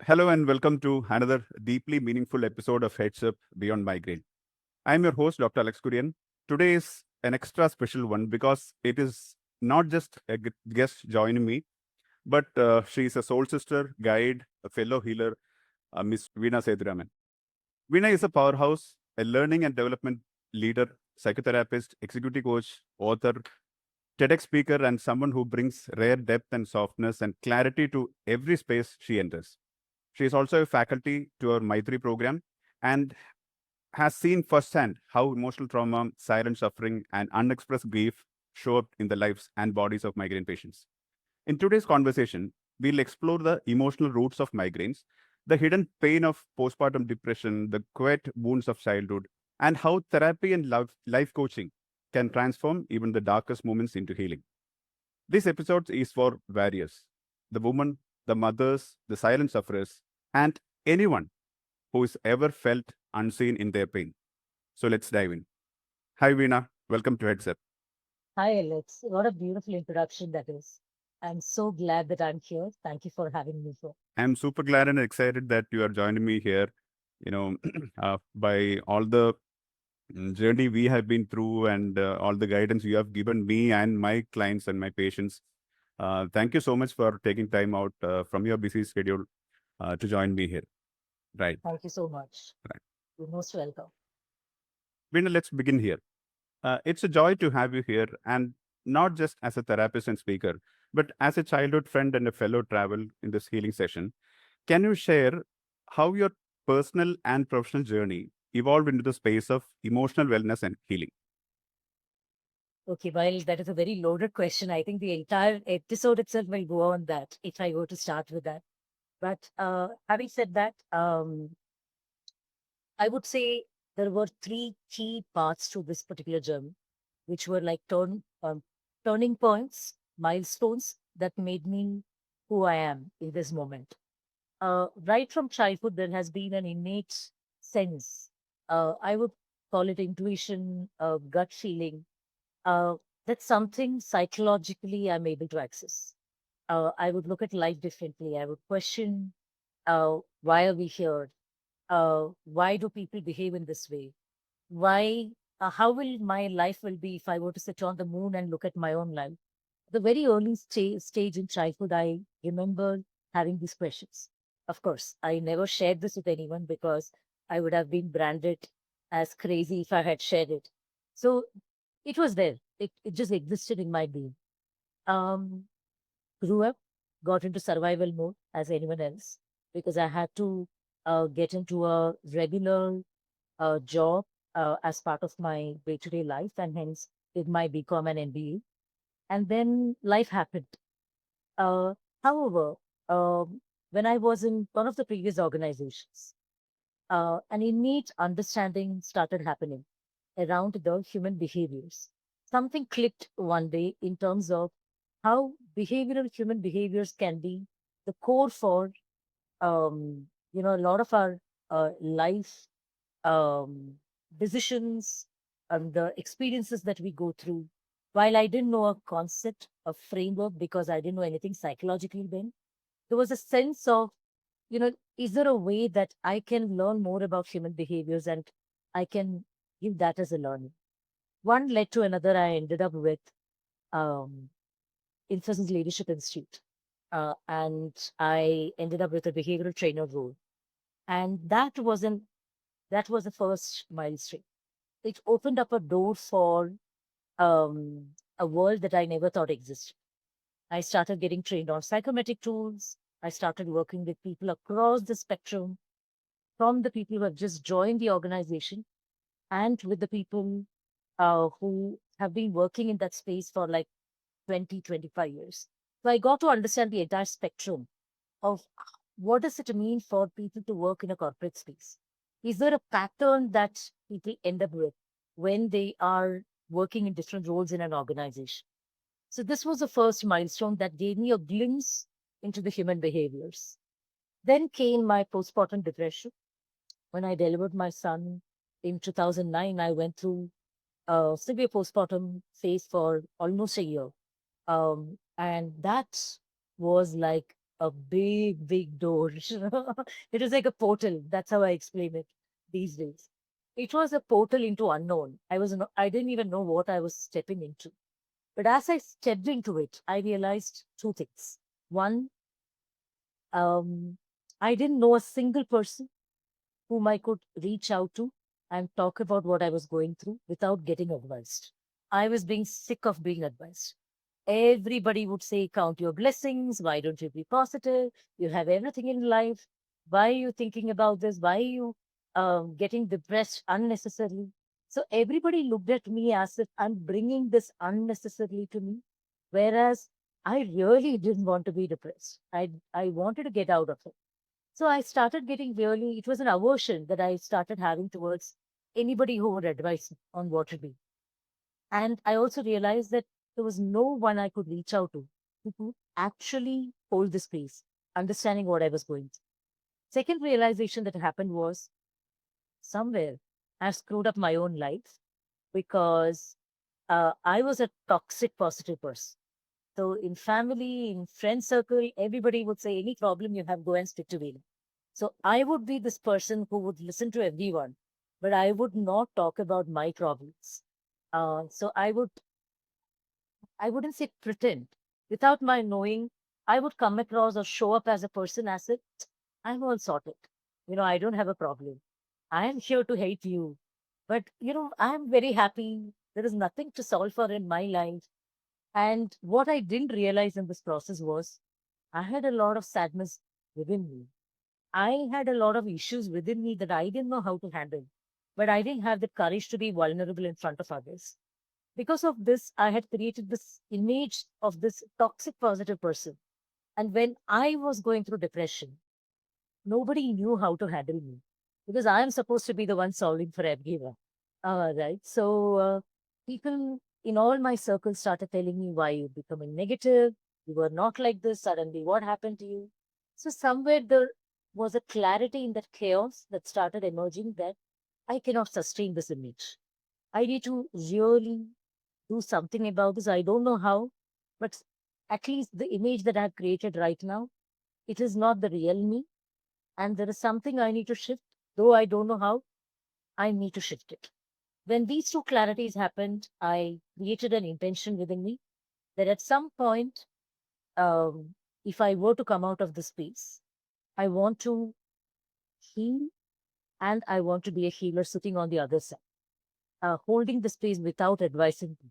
Hello and welcome to another deeply meaningful episode of HeadsUp Beyond Migraine. I'm your host, Dr. Alex Kurian. Today is an extra special one because it is not just a guest joining me, but she is a soul sister, guide, a fellow healer, Miss Veena Sethuraman. Veena is a powerhouse, a learning and development leader, psychotherapist, executive coach, author, TEDx speaker, and someone who brings rare depth and softness and clarity to every space she enters. She is also a faculty to our Maitri program and has seen firsthand how emotional trauma, silent suffering, and unexpressed grief show up in the lives and bodies of migraine patients. In today's conversation, we'll explore the emotional roots of migraines, the hidden pain of postpartum depression, the quiet wounds of childhood, and how therapy and life coaching can transform even the darkest moments into healing. This episode is for warriors, the women, the mothers, the silent sufferers, and anyone who has ever felt unseen in their pain. So let's dive in. Hi, Veena. Welcome to Heads Up. Hi, Alex. What a beautiful introduction that is. I'm so glad that I'm here. Thank you for having me here. I'm super glad and excited that you are joining me here. You know, by all the journey we have been through and all the guidance you have given me and my clients and my patients. Thank you so much for taking time out from your busy schedule to join me here. Right, Thank you so much. right. You're most welcome. Veena, let's begin here. It's a joy to have you here, and not just as a therapist and speaker, but as a childhood friend and a fellow travel in this healing session. Can you share how your personal and professional journey evolved into the space of emotional wellness and healing? Okay, while that is a very loaded question, I think the entire episode itself will go on that if I were to start with that. But having said that, I would say there were three key parts to this particular journey, which were like turning points, milestones that made me who I am in this moment. Right from childhood, there has been an innate sense. I would call it intuition, gut feeling. Uh, that's something psychologically I'm able to access. I would look at life differently. I would question why are we here? Why do people behave in this way? Why? How will my life will be if I were to sit on the moon and look at my own life? The very early stage in childhood, I remember having these questions. Of course, I never shared this with anyone because I would have been branded as crazy if I had shared it. So it was there. It just existed in my being. Um, Grew up, got into survival mode as anyone else because I had to get into a regular job as part of my day-to-day life, and hence did my BCom and MBA. And then life happened. Uh, However, when I was in one of the previous organizations, an innate understanding started happening around the human behaviors. Something clicked one day in terms of how behavioral human behaviors can be the core for a lot of our life um, decisions and the experiences that we go through. While I didn't know a concept, a framework, because I didn't know anything psychologically then, there was a sense of, is there a way that I can learn more about human behaviors and I can give that as a learning? One led to another. I ended up with um, Infosys Leadership Institute. And I ended up with a behavioral trainer role. And that was the first milestone. It opened up a door for a world that I never thought existed. I started getting trained on psychometric tools. I started working with people across the spectrum, from the people who have just joined the organization and with the people who have been working in that space for like 20, 25 years. So I got to understand the entire spectrum of what does it mean for people to work in a corporate space? Is there a pattern that people end up with when they are working in different roles in an organization? So this was the first milestone that gave me a glimpse into the human behaviors. Then came my postpartum depression. When I delivered my son in 2009, I went through a severe postpartum phase for almost a year. And that was like a big, big door. It was like a portal. That's how I explain it these days. It was a portal into unknown. I didn't even know what I was stepping into. But as I stepped into it, I realized two things. One, um, I didn't know a single person whom I could reach out to and talk about what I was going through without getting advised. I was being sick of being advised. Everybody would say, count your blessings. Why don't you be positive? You have everything in life. Why are you thinking about this? Why are you getting depressed unnecessarily? So everybody looked at me as if I'm bringing this unnecessarily to me. Whereas I really didn't want to be depressed. I wanted to get out of it. So I started getting really, it was an aversion that I started having towards anybody who would advise me on what to do. And I also realized that there was no one I could reach out to who could actually hold the space, understanding what I was going through. Second realization that happened was somewhere I screwed up my own life because I was a toxic positive person. So in family, in friend circle, everybody would say any problem you have, go and speak to Veena. So I would be this person who would listen to everyone, but I would not talk about my problems. So I wouldn't say pretend. Without my knowing, I would come across or show up as a person as if I'm all sorted. I don't have a problem. I am here to hate you. But, I'm very happy. There is nothing to solve for in my life. And what I didn't realize in this process was I had a lot of sadness within me. I had a lot of issues within me that I didn't know how to handle. But I didn't have the courage to be vulnerable in front of others. Because of this, I had created this image of this toxic positive person. And when I was going through depression, nobody knew how to handle me because I am supposed to be the one solving for everyone. Right. So people in all my circles started telling me why you're becoming negative. You were not like this. Suddenly, what happened to you? So somewhere there was a clarity in that chaos that started emerging that I cannot sustain this image. I need to really do something about this. I don't know how, but at least the image that I've created right now, it is not the real me. And there is something I need to shift, though I don't know how, I need to shift it. When these two clarities happened, I created an intention within me that at some point, if I were to come out of this space, I want to heal and I want to be a healer sitting on the other side, holding the space without advising people.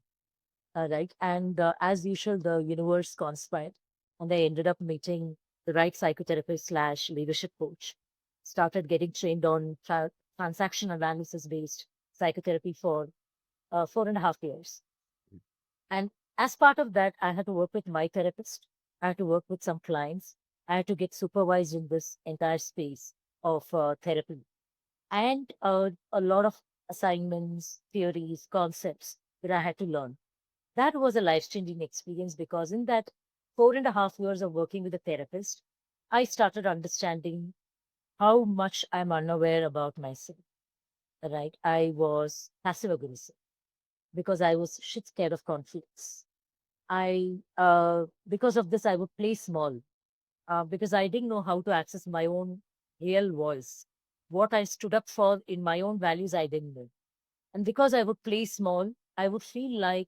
Right. And as usual, the universe conspired. And I ended up meeting the right psychotherapist slash leadership coach. Started getting trained on transaction analysis based psychotherapy for 4.5 years. And as part of that, I had to work with my therapist. I had to work with some clients. I had to get supervised in this entire space of therapy and a lot of assignments, theories, concepts that I had to learn. That was a life changing experience because in that 4.5 years of working with a therapist, I started understanding how much I'm unaware about myself. Right. I was passive aggressive because I was shit scared of conflicts. Because of this, I would play small because I didn't know how to access my own real voice. What I stood up for in my own values, I didn't know. And because I would play small, I would feel like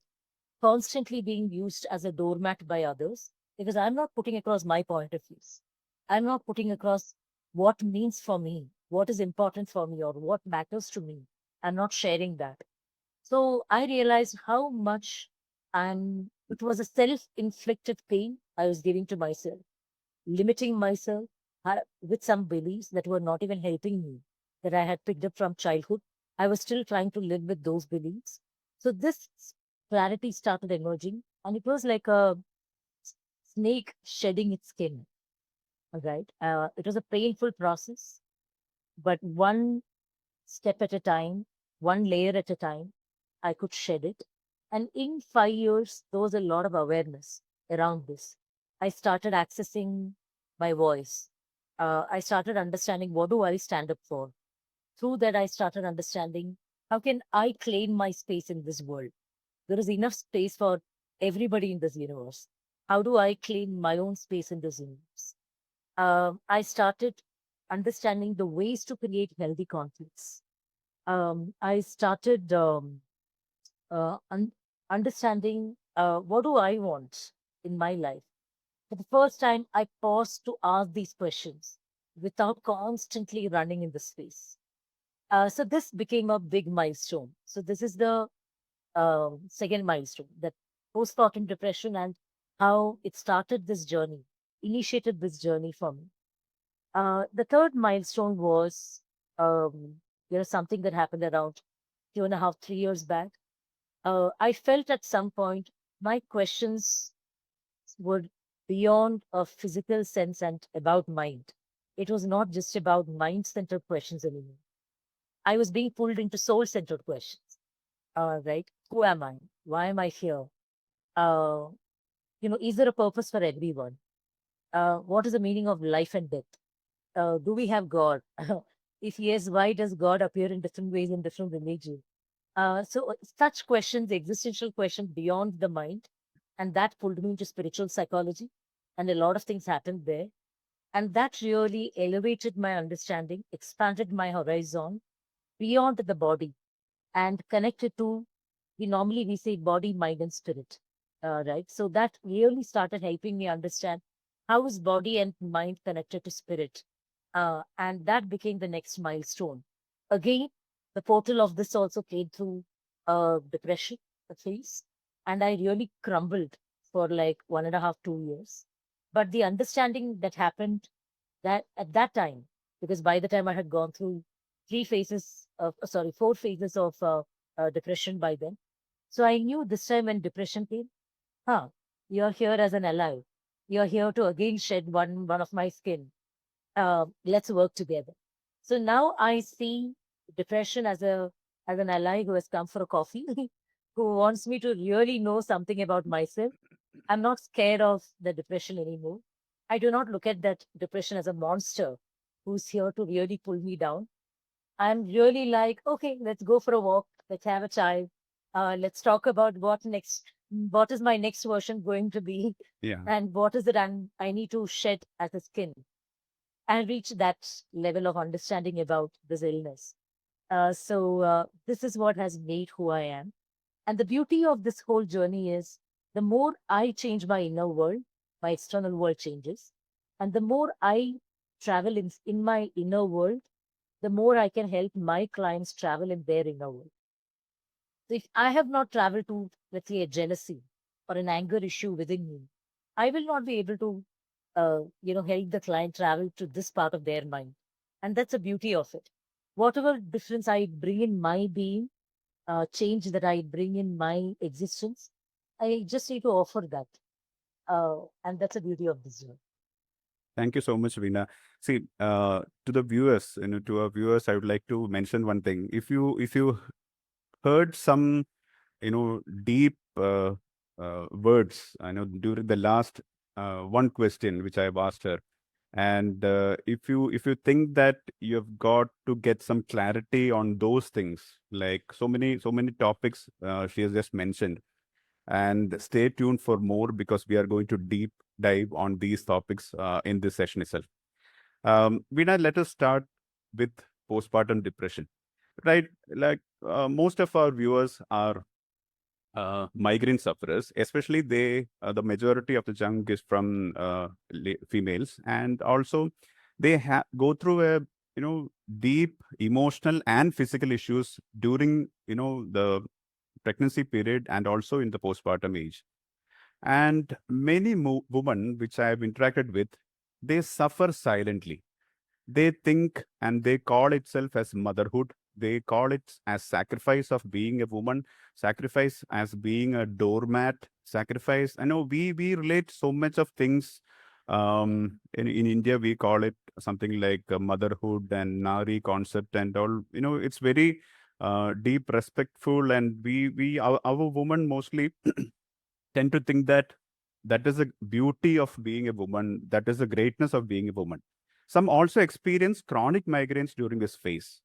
constantly being used as a doormat by others because I'm not putting across my point of views. I'm not putting across what means for me, what is important for me, or what matters to me. I'm not sharing that. So I realized how much it was a self inflicted pain I was giving to myself, limiting myself with some beliefs that were not even helping me, that I had picked up from childhood. I was still trying to live with those beliefs. So this clarity started emerging, and it was like a snake shedding its skin. All right. It was a painful process, but one step at a time, one layer at a time, I could shed it. And in 5 years, there was a lot of awareness around this. I started accessing my voice. I started understanding what do I stand up for. Through that, I started understanding how can I claim my space in this world. There is enough space for everybody in this universe. How do I claim my own space in this universe? I started understanding the ways to create healthy conflicts. I started understanding what do I want in my life. For the first time, I paused to ask these questions without constantly running in the space. So this became a big milestone. So this is the second milestone, that postpartum depression and how it started this journey, initiated this journey for me. The third milestone was, something that happened around 2.5, 3 years back. I felt at some point my questions were beyond a physical sense and about mind. It was not just about mind centered questions anymore. I was being pulled into soul centered questions. Right? Who am I? Why am I here? Uh, is there a purpose for everyone? What is the meaning of life and death? Do we have God? If yes, why does God appear in different ways in different religions? Such questions, existential questions beyond the mind, and that pulled me into spiritual psychology, and a lot of things happened there, and that really elevated my understanding, expanded my horizon beyond the body, and connected to, we say body, mind, and spirit, right? So that really started helping me understand how is body and mind connected to spirit, and that became the next milestone. Again, the portal of this also came through depression, a phase, and I really crumbled for like 1.5, 2 years. But the understanding that happened that at that time, because by the time I had gone through 4 phases of depression by then. So I knew this time when depression came, huh, you're here as an ally. You're here to again shed one of my skin. Let's work together. So now I see depression as an ally who has come for a coffee, who wants me to really know something about myself. I'm not scared of the depression anymore. I do not look at that depression as a monster who's here to really pull me down. I'm really like, okay, let's go for a walk. Let's have a chai. Let's talk about what next. What is my next version going to be? Yeah. And what is it I need to shed as a skin and reach that level of understanding about this illness. This is what has made who I am. And the beauty of this whole journey is the more I change my inner world, my external world changes. And the more I travel in my inner world, the more I can help my clients travel in their inner world. So if I have not traveled to, let's say, a jealousy or an anger issue within me, I will not be able to, help the client travel to this part of their mind. And that's the beauty of it. Whatever difference I bring in my being, change that I bring in my existence, I just need to offer that. And that's the beauty of this job. Thank you so much, Veena. See, to the viewers, to our viewers, I would like to mention one thing. If you heard some, deep words, I know during the last one question which I have asked her, and if you think that you've got to get some clarity on those things, like so many topics she has just mentioned, and stay tuned for more because we are going to deep dive on these topics in this session itself. Veena, let us start with postpartum depression, right? Like most of our viewers are migraine sufferers, especially the majority of the chunk is from females, and also they go through a deep emotional and physical issues during the pregnancy period and also in the postpartum age. And many women which I have interacted with, they suffer silently. They think and they call itself as motherhood. They call it as sacrifice of being a woman, sacrifice as being a doormat, sacrifice. I know we relate so much of things. In India, we call it something like motherhood and Nari concept and all. It's very deep, respectful, and our women mostly tend to think that that is the beauty of being a woman, that is the greatness of being a woman. Some also experience chronic migraines during this phase.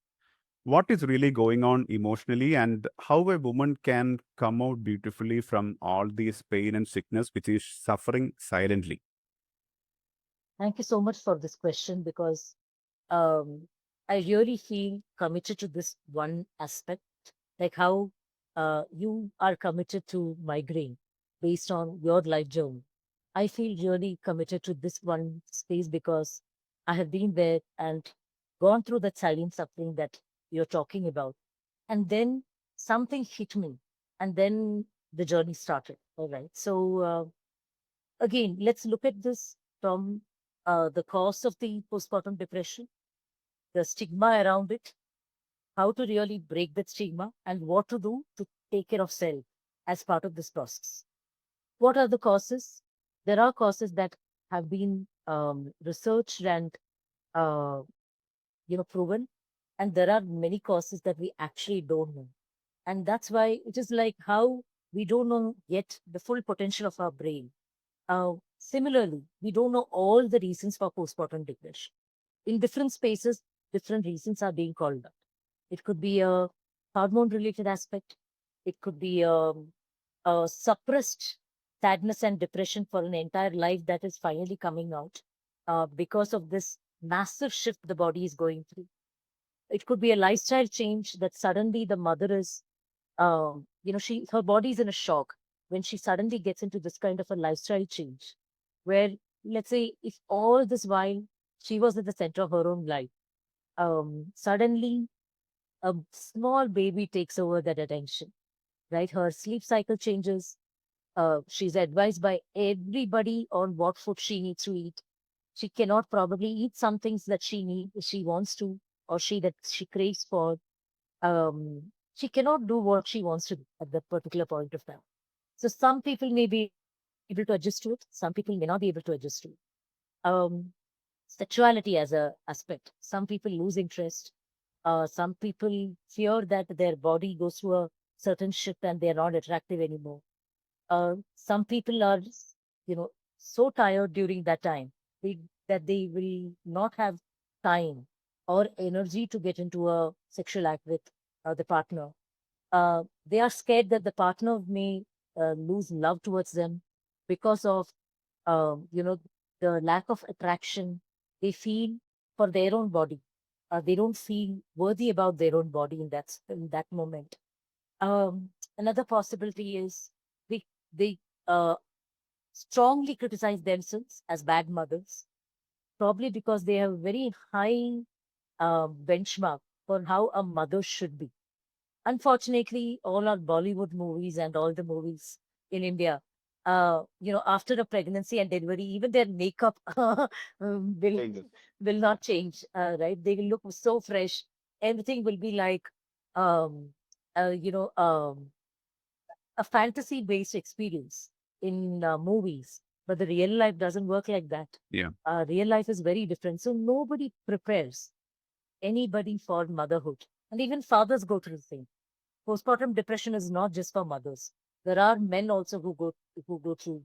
What is really going on emotionally, and how a woman can come out beautifully from all this pain and sickness which is suffering silently? Thank you so much for this question because um, I really feel committed to this one aspect, like how you are committed to migraine based on your life journey. I feel really committed to this one space because I have been there and gone through that silent suffering that you're talking about. And then something hit me, and then the journey started. All right. So, again, let's look at this from the cause of the postpartum depression, the stigma around it, how to really break that stigma, and what to do to take care of self as part of this process. What are the causes? There are causes that have been researched and uh, proven, and there are many causes that we actually don't know. And that's why it is like how we don't know yet the full potential of our brain. Similarly, we don't know all the reasons for postpartum depression. In different spaces, different reasons are being called out. It could be a hormone related aspect. It could be a suppressed sadness and depression for an entire life that is finally coming out because of this massive shift the body is going through. It could be a lifestyle change that suddenly the mother is, she her body's in a shock when she suddenly gets into this kind of a lifestyle change, where let's say if all this while she was at the center of her own life, suddenly a small baby takes over that attention, right? Her sleep cycle changes. She's advised by everybody on what food she needs to eat. She cannot probably eat some things that she wants to, or she craves for. She cannot do what she wants to do at that particular point of time. So some people may be able to adjust to it, some people may not be able to adjust to it. Um, Sexuality as a aspect. Some people lose interest. Some people fear that their body goes through a certain shift and they are not attractive anymore. Some people are, you know, so tired during that time they, that they will not have time or energy to get into a sexual act with the partner. They are scared that the partner may lose love towards them because of, the lack of attraction they feel for their own body. They don't feel worthy about their own body in that moment. Another possibility is they uh, strongly criticize themselves as bad mothers, probably because they have a very high benchmark for how a mother should be. Unfortunately, all our Bollywood movies and all the movies in India, after a pregnancy and delivery, even their makeup will Changes. will not change, right? They will look so fresh. Everything will be like, um, uh, you know, um, a fantasy-based experience in movies, but the real life doesn't work like that. Yeah. Real life is very different. So nobody prepares anybody for motherhood, and even fathers go through the same. Postpartum depression is not just for mothers. There are men also who go through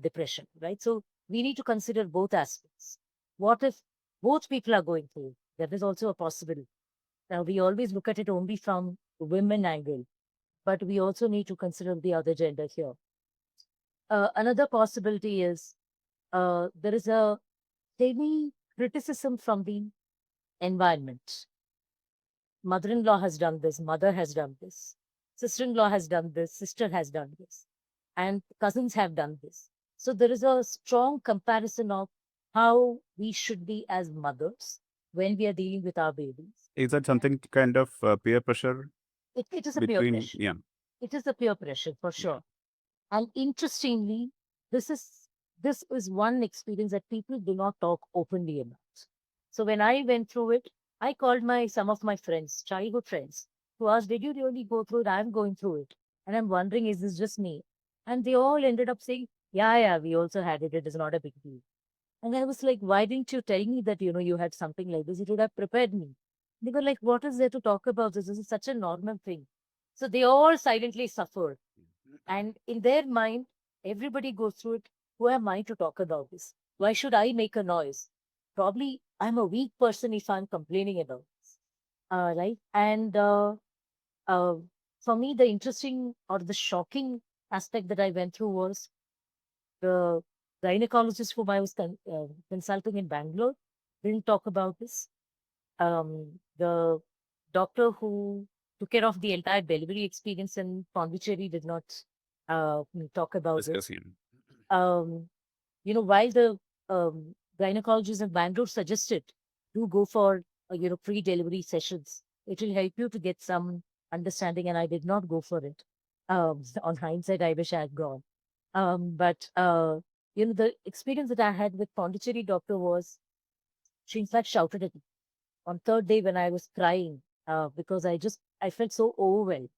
depression, right? So we need to consider both aspects. What if both people are going through? That is also a possibility. Now we always look at it only from the women angle, but we also need to consider the other gender here. Another possibility is there is a heavy criticism from the environment. Mother-in-law has done this, mother has done this, sister-in-law has done this, sister has done this, and cousins have done this. So there is a strong comparison of how we should be as mothers when we are dealing with our babies. Is that And something kind of peer pressure it is a peer between? pressure. Yeah. It is a peer pressure for Yeah. sure. And interestingly, this is this is one experience that people do not talk openly about. So when I went through it, I called my some of my friends, childhood friends, who asked, "Did you really go through it? I'm going through it, and I'm wondering, is this just me?" And they all ended up saying, "Yeah, yeah, we also had it. It is not a big deal." And I was like, "Why didn't you tell me that you had something like this? It would have prepared me." They were like, "What is there to talk about? This is such a normal thing." So they all silently suffered, and in their mind, everybody goes through it. Who am I to talk about this? Why should I make a noise? Probably I'm a weak person if I'm complaining about this. Right? And uh, for me, the interesting or the shocking aspect that I went through was the gynecologist whom I was consulting in Bangalore didn't talk about this. The doctor who took care of the entire delivery experience in Pondicherry did not talk about it. Discuss him. Um, while the gynecologist in Bangalore suggested do go for pre-delivery sessions, it will help you to get some understanding, and I did not go for it. On hindsight, I wish I had gone. But the experience that I had with Pondicherry doctor was she in fact shouted at me on third day when I was crying because I felt so overwhelmed.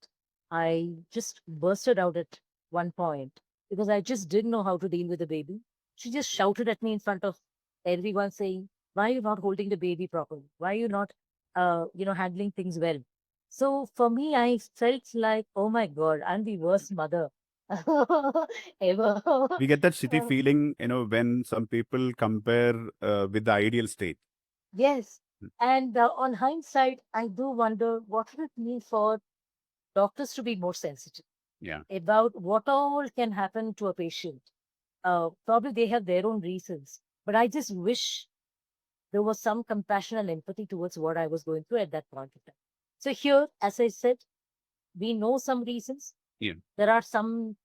I just bursted out at one point because I just didn't know how to deal with the baby. She just shouted at me in front of everyone saying, "Why are you not holding the baby properly? Why are you not, handling things well?" So for me, I felt like, oh my God, I'm the worst mother ever. We get that shitty feeling, when some people compare with the ideal state. Yes. And on hindsight, I do wonder what would it mean for doctors to be more sensitive Yeah. about what all can happen to a patient. Probably they have their own reasons, but I just wish there was some compassion and empathy towards what I was going through at that point of time. So here, as I said, we know some reasons. Yeah. There are some,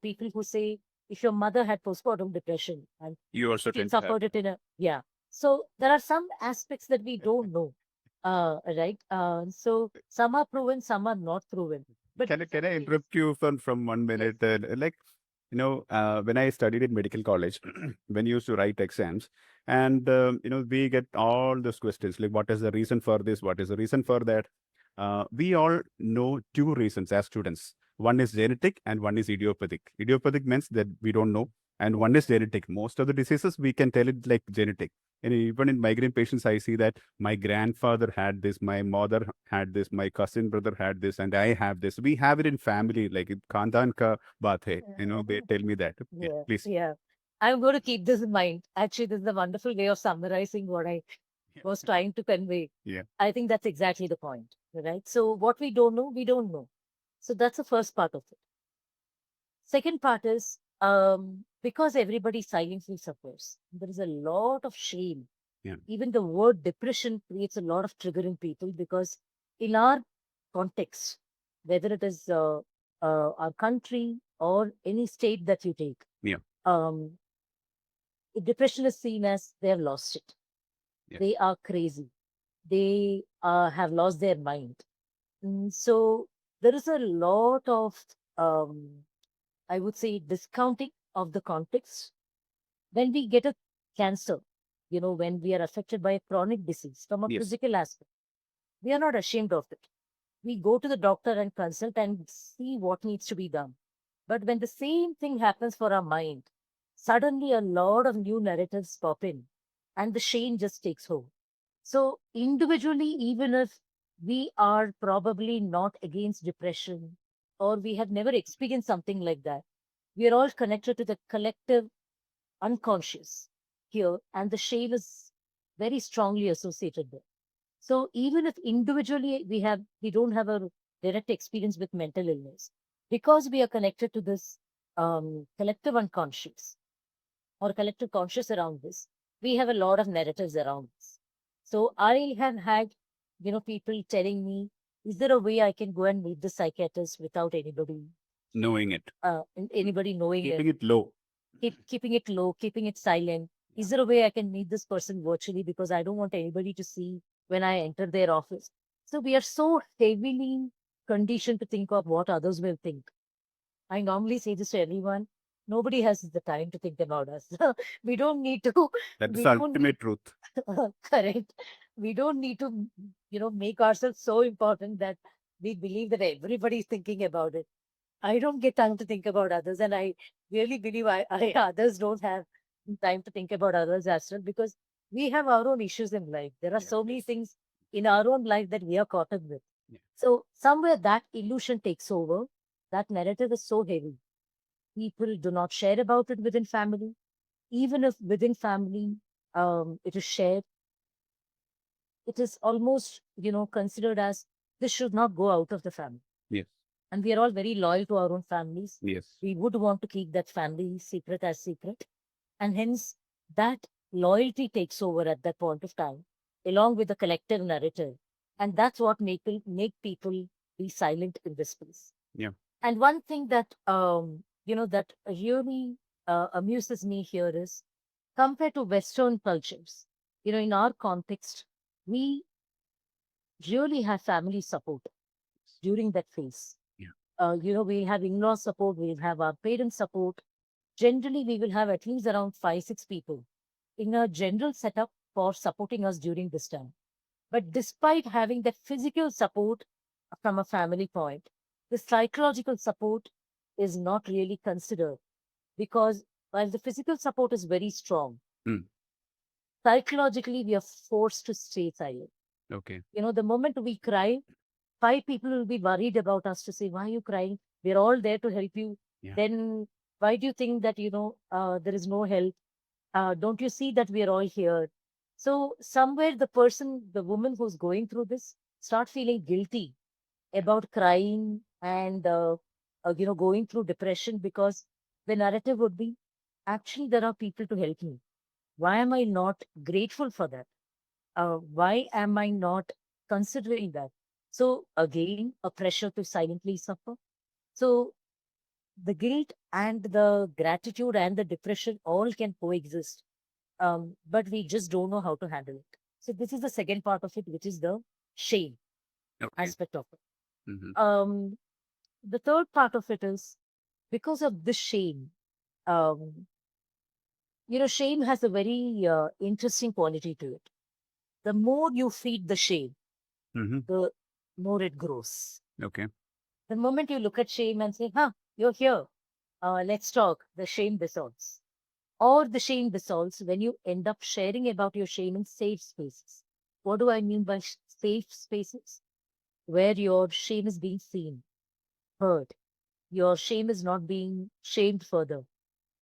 people who say if your mother had postpartum depression and You also she tend to have. suffered it in a, yeah. So there are some aspects that we don't know, right? So some are proven, some are not proven. But Can I interrupt you from one yes, minute? Like, when I studied in medical college, when you used to write exams, and we get all those questions like, what is the reason for this? What is the reason for that? We all know two reasons as students. One is genetic and one is idiopathic. Idiopathic means that we don't know, and one is genetic. Most of the diseases we can tell it like genetic. And even in migraine patients, I see that my grandfather had this, my mother had this, my cousin brother had this, and I have this. We have it in family, like khandan ka baat hai. They tell me that. Yeah, yeah, please. yeah. I'm going to keep this in mind. Actually, this is a wonderful way of summarizing what I Yeah. was trying to convey. Yeah. I think that's exactly the point, right? So what we don't know, we don't know. So that's the first part of it. Second part is because everybody silently suffers, there is a lot of shame. Yeah. Even the word depression creates a lot of trigger in people because in our context, whether it is our country or any state that you take, Yeah. um, depression is seen as they have lost it. Yes. They are crazy. They have lost their mind. So there is a lot of, um, I would say, discounting of the context. When we get a cancer, when we are affected by a chronic disease from a Yes. physical aspect, we are not ashamed of it. We go to the doctor and consult and see what needs to be done. But when the same thing happens for our mind, suddenly a lot of new narratives pop in and the shame just takes hold. So, individually, even if we are probably not against depression or we have never experienced something like that, we are all connected to the collective unconscious here, and the shame is very strongly associated there. So even if individually we don't have a direct experience with mental illness, because we are connected to this collective unconscious or collective conscious around this, we have a lot of narratives around this. So I have had, people telling me, is there a way I can go and meet the psychiatrist without Knowing it. anybody knowing Keeping it? it low. Keeping it low, keeping it silent. Yeah. Is there a way I can meet this person virtually because I don't want anybody to see when I enter their office? So we are so heavily conditioned to think of what others will think. I normally say this to everyone. Nobody has the time to think about us. We don't need to, That is we the don't need, ultimate truth. correct. We don't need to, make ourselves so important that we believe that everybody is thinking about it. I don't get time to think about others, and I really believe others don't have time to think about others as well because we have our own issues in life. There are Yeah. so many things in our own life that we are caught up with. Yeah. So somewhere that illusion takes over. That narrative is so heavy. People do not share about it within family. Even if within family it is shared, it is almost considered as this should not go out of the family. Yes. And we are all very loyal to our own families. Yes. We would want to keep that family secret as secret. And hence that loyalty takes over at that point of time, along with the collective narrative. And that's what make people be silent in this space. Yeah. And one thing that that really amuses me here is, compared to Western cultures, in our context, we really have family support during that phase. Yeah. We have in-law support, we have our parents support. Generally, we will have at least around 5, 6 people in a general setup for supporting us during this time. But despite having that physical support from a family point, the psychological support is not really considered, because while the physical support is very strong, Mm. psychologically we are forced to stay silent. Okay. The moment we cry, 5 people will be worried about us to say, "Why are you crying? We're all there to help you." Yeah. Then why do you think that, there is no help? Don't you see that we are all here? So somewhere the woman who's going through this, start feeling guilty about crying and, going through depression, because the narrative would be, actually, there are people to help me. Why am I not grateful for that? Why am I not considering that? So again, a pressure to silently suffer. So the guilt and the gratitude and the depression all can coexist, but we just don't know how to handle it. So this is the second part of it, which is the shame Okay. aspect of it. Hmm. Um, the third part of it is, because of this shame. Um, Shame has a very interesting quality to it. The more you feed the shame, Hmm. the more it grows. Okay. The moment you look at shame and say, "Huh, you're here, let's talk," the shame dissolves. Or the shame dissolves when you end up sharing about your shame in safe spaces. What do I mean by safe spaces? Where your shame is being seen, heard. Your shame is not being shamed further.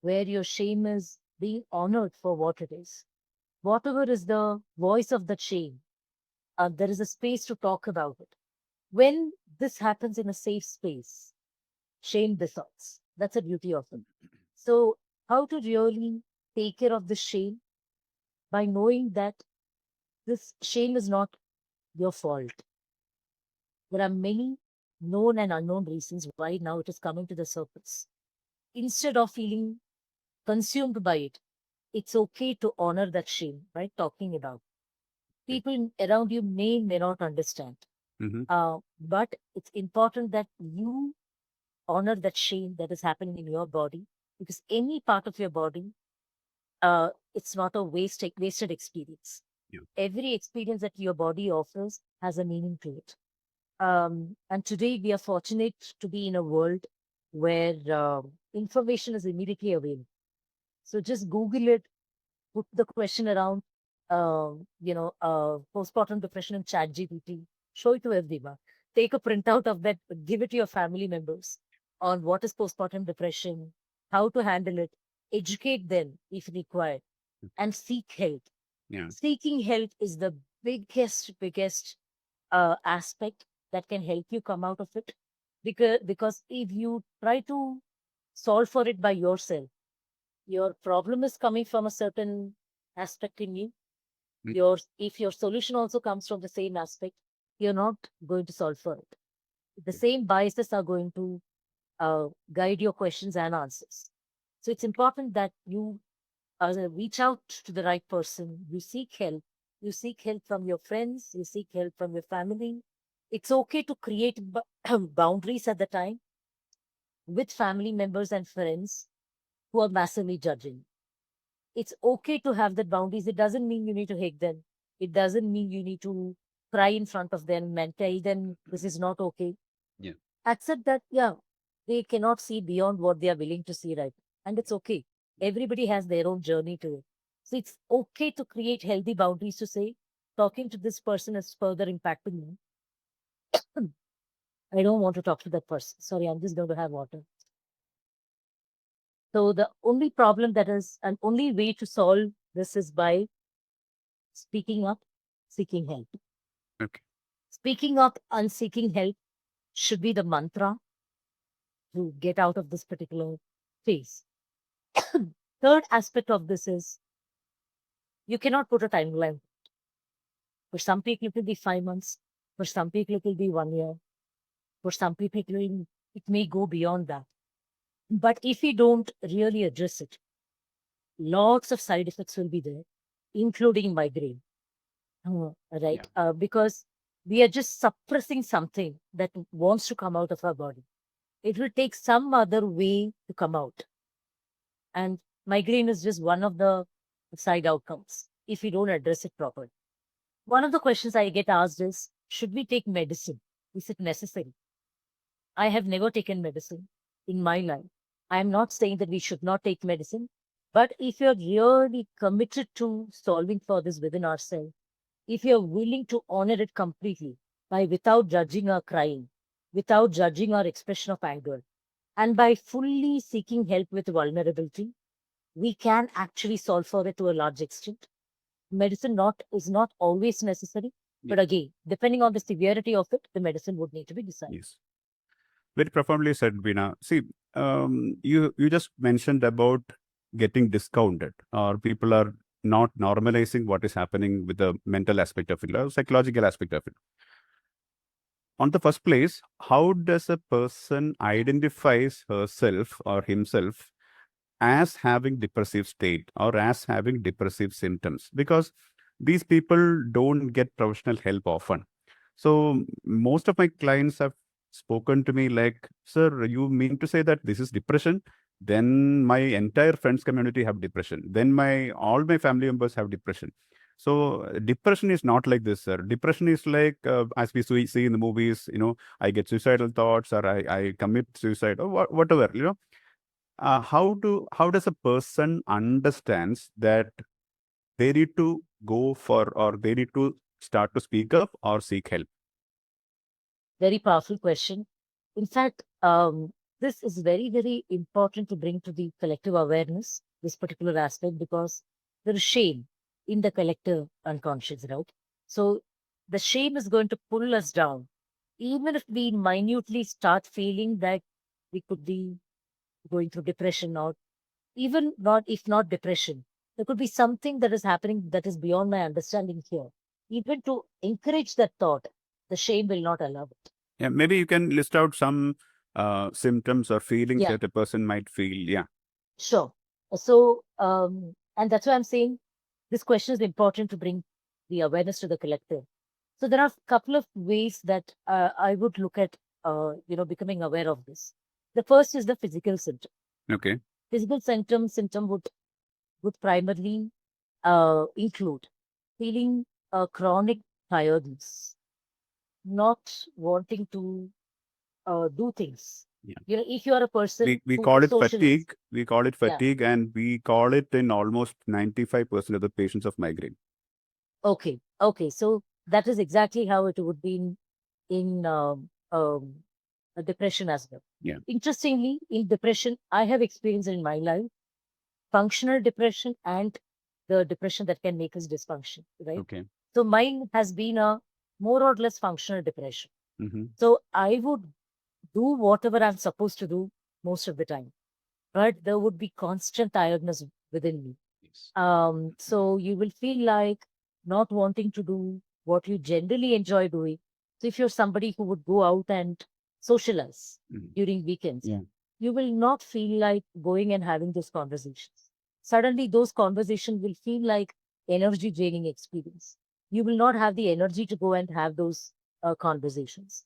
Where your shame is being honored for what it is. Whatever is the voice of that shame, there is a space to talk about it. When this happens in a safe space, shame dissolves. That's the beauty of it. So, how to really take care of the shame? By knowing that this shame is not your fault. There are many known and unknown reasons why now it is coming to the surface. Instead of feeling consumed by it, it's okay to honor that shame, right? Talking about Okay. people around you may not understand, Hmm. but it's important that you honor that shame that is happening in your body, because any part of your body, it's not a wasted experience. Yeah. Every experience that your body offers has a meaning to it. And today we are fortunate to be in a world where information is immediately available. So just Google it, put the question around, postpartum depression in ChatGPT, show it to everyone. Take a printout of that, give it to your family members on what is postpartum depression, how to handle it, educate them if required, and seek help. Yeah. Seeking help is the biggest aspect that can help you come out of it. Because if you try to solve for it by yourself, your problem is coming from a certain aspect in you. Mm. If your solution also comes from the same aspect, you're not going to solve for it. The same biases are going to guide your questions and answers. So it's important that you reach out to the right person. You seek help. You seek help from your friends. You seek help from your family. It's okay to create boundaries at the time with family members and friends who are massively judging. It's okay to have that boundaries. It doesn't mean you need to hate them. It doesn't mean you need to cry in front of them and tell them this is not okay. Yeah. Accept that, yeah, they cannot see beyond what they are willing to see, right? And it's okay. Everybody has their own journey to it. So it's okay to create healthy boundaries to say, talking to this person is further impacting me. I don't want to talk to that person. Sorry, I'm just going to have water. So the only problem that is, and only way to solve this is by speaking up, seeking help. Okay. Speaking up and seeking help should be the mantra to get out of this particular phase. Third aspect of this is you cannot put a timeline. For some people, it will be 5 months. For some people, it will be 1 year. For some people, it may go beyond that. But if we don't really address it, lots of side effects will be there, including migraine. Right? Because we are just suppressing something that wants to come out of our body. It will take some other way to come out. And migraine is just one of the side outcomes if we don't address it properly. One of the questions I get asked is, should we take medicine? Is it necessary? I have never taken medicine in my life. I am not saying that we should not take medicine, but if you're really committed to solving for this within ourselves, if you're willing to honor it completely by without judging our crying, without judging our expression of anger, and by fully seeking help with vulnerability, we can actually solve for it to a large extent. Medicine is not always necessary, but again, depending on the severity of it, the medicine would need to be decided. Yes. Very profoundly said, Veena. See, you just mentioned about getting discounted, or people are not normalizing what is happening with the mental aspect of it, or psychological aspect of it. On the first place, how does a person identifies herself or himself as having depressive state or as having depressive symptoms? Because these people don't get professional help often. So most of my clients have spoken to me like, sir, you mean to say that this is depression? Then my entire friends community have depression. Then all my family members have depression. So depression is not like this, sir. Depression is like, as we see in the movies, I get suicidal thoughts, or I commit suicide, or whatever, how does a person understands that they need to go for, or they need to start to speak up or seek help? Very powerful question. In fact, this is very, very important to bring to the collective awareness, this particular aspect, because there is shame in the collective unconscious, right? So the shame is going to pull us down. Even if we minutely start feeling that we could be going through depression, or even not, if not depression, there could be something that is happening that is beyond my understanding here. Even to encourage that thought, the shame will not allow it. Yeah, maybe you can list out some symptoms or feelings Yeah. that a person might feel. Yeah. Sure. So, and that's why I'm saying this question is important to bring the awareness to the collective. So there are a couple of ways that I would look at, becoming aware of this. The first is the physical symptom. Okay. Physical symptom would primarily include feeling chronic tiredness, not wanting to do things. Yeah. If you are a person We who call it socializes, fatigue. We call it Yeah. fatigue, and we call it in almost 95% of the patients of migraine. Okay. So that is exactly how it would be in a depression as well. Yeah. Interestingly, in depression, I have experienced in my life functional depression and the depression that can make us dysfunction, right? Okay. So mine has been a more or less functional depression. Mm-hmm. So I would do whatever I'm supposed to do most of the time, but there would be constant tiredness within me. Yes. So you will feel like not wanting to do what you generally enjoy doing. So if you're somebody who would go out and socialize during weekends, Yeah. you will not feel like going and having those conversations. Suddenly, those conversations will feel like energy draining experience. You will not have the energy to go and have those conversations.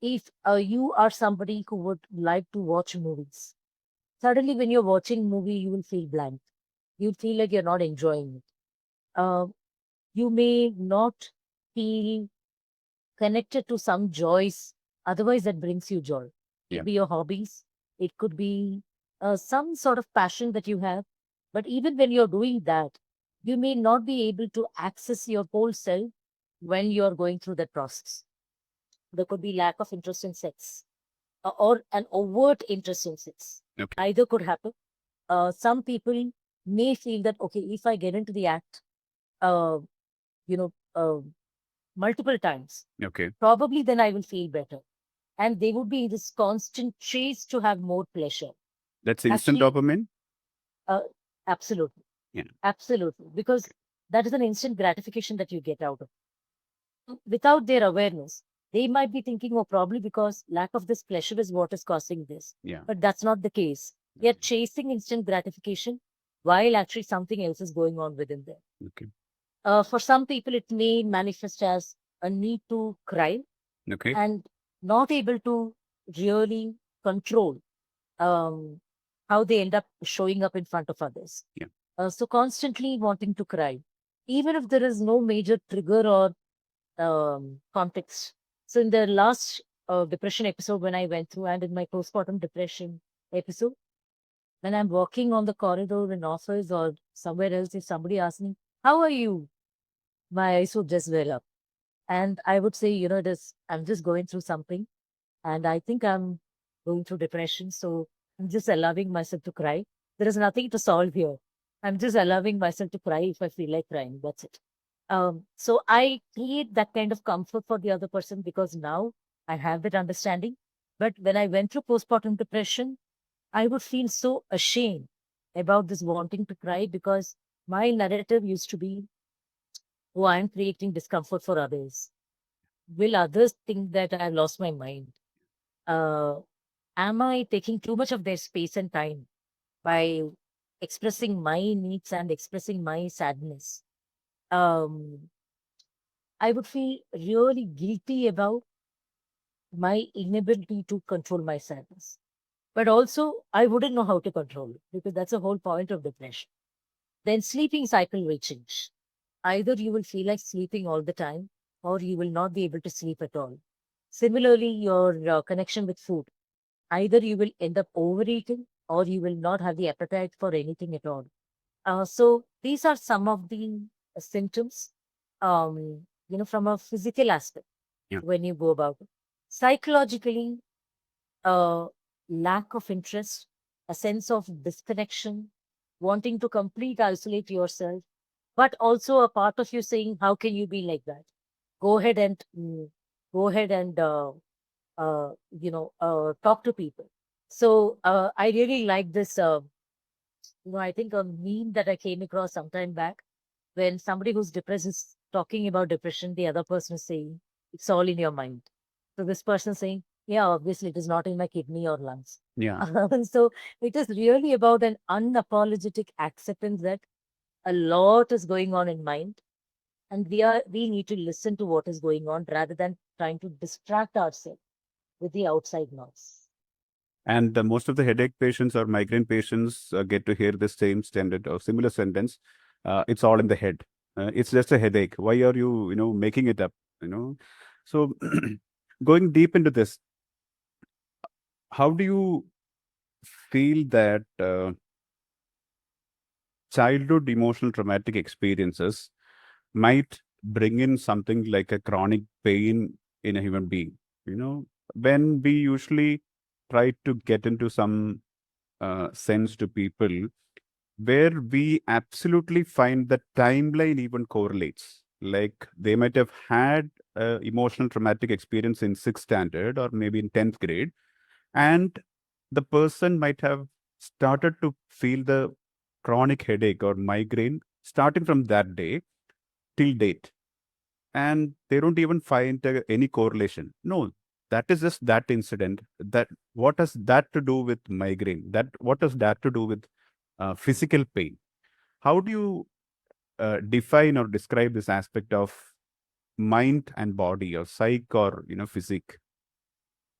If you are somebody who would like to watch movies, suddenly when you're watching movie, you will feel blank. You feel like you're not enjoying it. Uh, you may not feel connected to some joys, otherwise that brings you joy. It Yeah. could be your hobbies. It could be some sort of passion that you have. But even when you're doing that, you may not be able to access your whole self when you're going through that process. There could be lack of interest in sex or an overt interest in sex. Okay. Either could happen. Some people may feel that, okay, if I get into the act, uh, you know, multiple times, Okay. probably then I will feel better. And they would be in this constant chase to have more pleasure. That's instant Actually, dopamine. Absolutely. Yeah. Absolutely. Because that is an instant gratification that you get out of it. Without their awareness, they might be thinking, oh, probably because lack of this pleasure is what is causing this. Yeah. But that's not the case. They're chasing instant gratification while actually something else is going on within them. Okay. For some people, it may manifest as a need to cry Okay. and not able to really control um, how they end up showing up in front of others. Yeah. So constantly wanting to cry, even if there is no major trigger or context. So in the last depression episode when I went through, and in my postpartum depression episode, when I'm walking on the corridor in office or somewhere else, if somebody asks me, "How are you?" my eyes would just well up, and I would say, it is. I'm just going through something, and I think I'm going through depression. So I'm just allowing myself to cry. There is nothing to solve here. I'm just allowing myself to cry if I feel like crying. That's it. So I create that kind of comfort for the other person because now I have that understanding. But when I went through postpartum depression, I would feel so ashamed about this wanting to cry because my narrative used to be, oh, I'm creating discomfort for others. Will others think that I've lost my mind? Uh, am I taking too much of their space and time by expressing my needs and expressing my sadness? Um, I would feel really guilty about my inability to control my sadness. But also, I wouldn't know how to control it because that's the whole point of depression. Then sleeping cycle will change. Either you will feel like sleeping all the time or you will not be able to sleep at all. Similarly, your connection with food. Either you will end up overeating or you will not have the appetite for anything at all. So these are some of the symptoms, from a physical aspect Yeah. when you go about it. Psychologically, a lack of interest, a sense of disconnection, wanting to complete isolate yourself, but also a part of you saying, "How can you be like that? Go ahead and go ahead and talk to people." So I really like this. I think a meme that I came across sometime back when somebody who's depressed is talking about depression, the other person is saying, "It's all in your mind." So this person saying, "Yeah, obviously it is not in my kidney or lungs." Yeah. So it is really about an unapologetic acceptance that a lot is going on in mind, and we need to listen to what is going on rather than trying to distract ourselves with the outside noise. And most of the headache patients or migraine patients get to hear the same standard or similar sentence. It's all in the head. It's just a headache. Why are you, making it up? You know. So, going deep into this, how do you feel that childhood emotional traumatic experiences might bring in something like a chronic pain in a human being? When we usually try to get into some sense to people where we absolutely find the timeline even correlates. Like they might have had emotional traumatic experience in sixth standard or maybe in 10th grade, and the person might have started to feel the chronic headache or migraine starting from that day till date, and they don't even find any correlation. No, that is just that incident. That what has that to do with migraine? That what has that to do with physical pain? How do you define or describe this aspect of mind and body, or psych, or physique?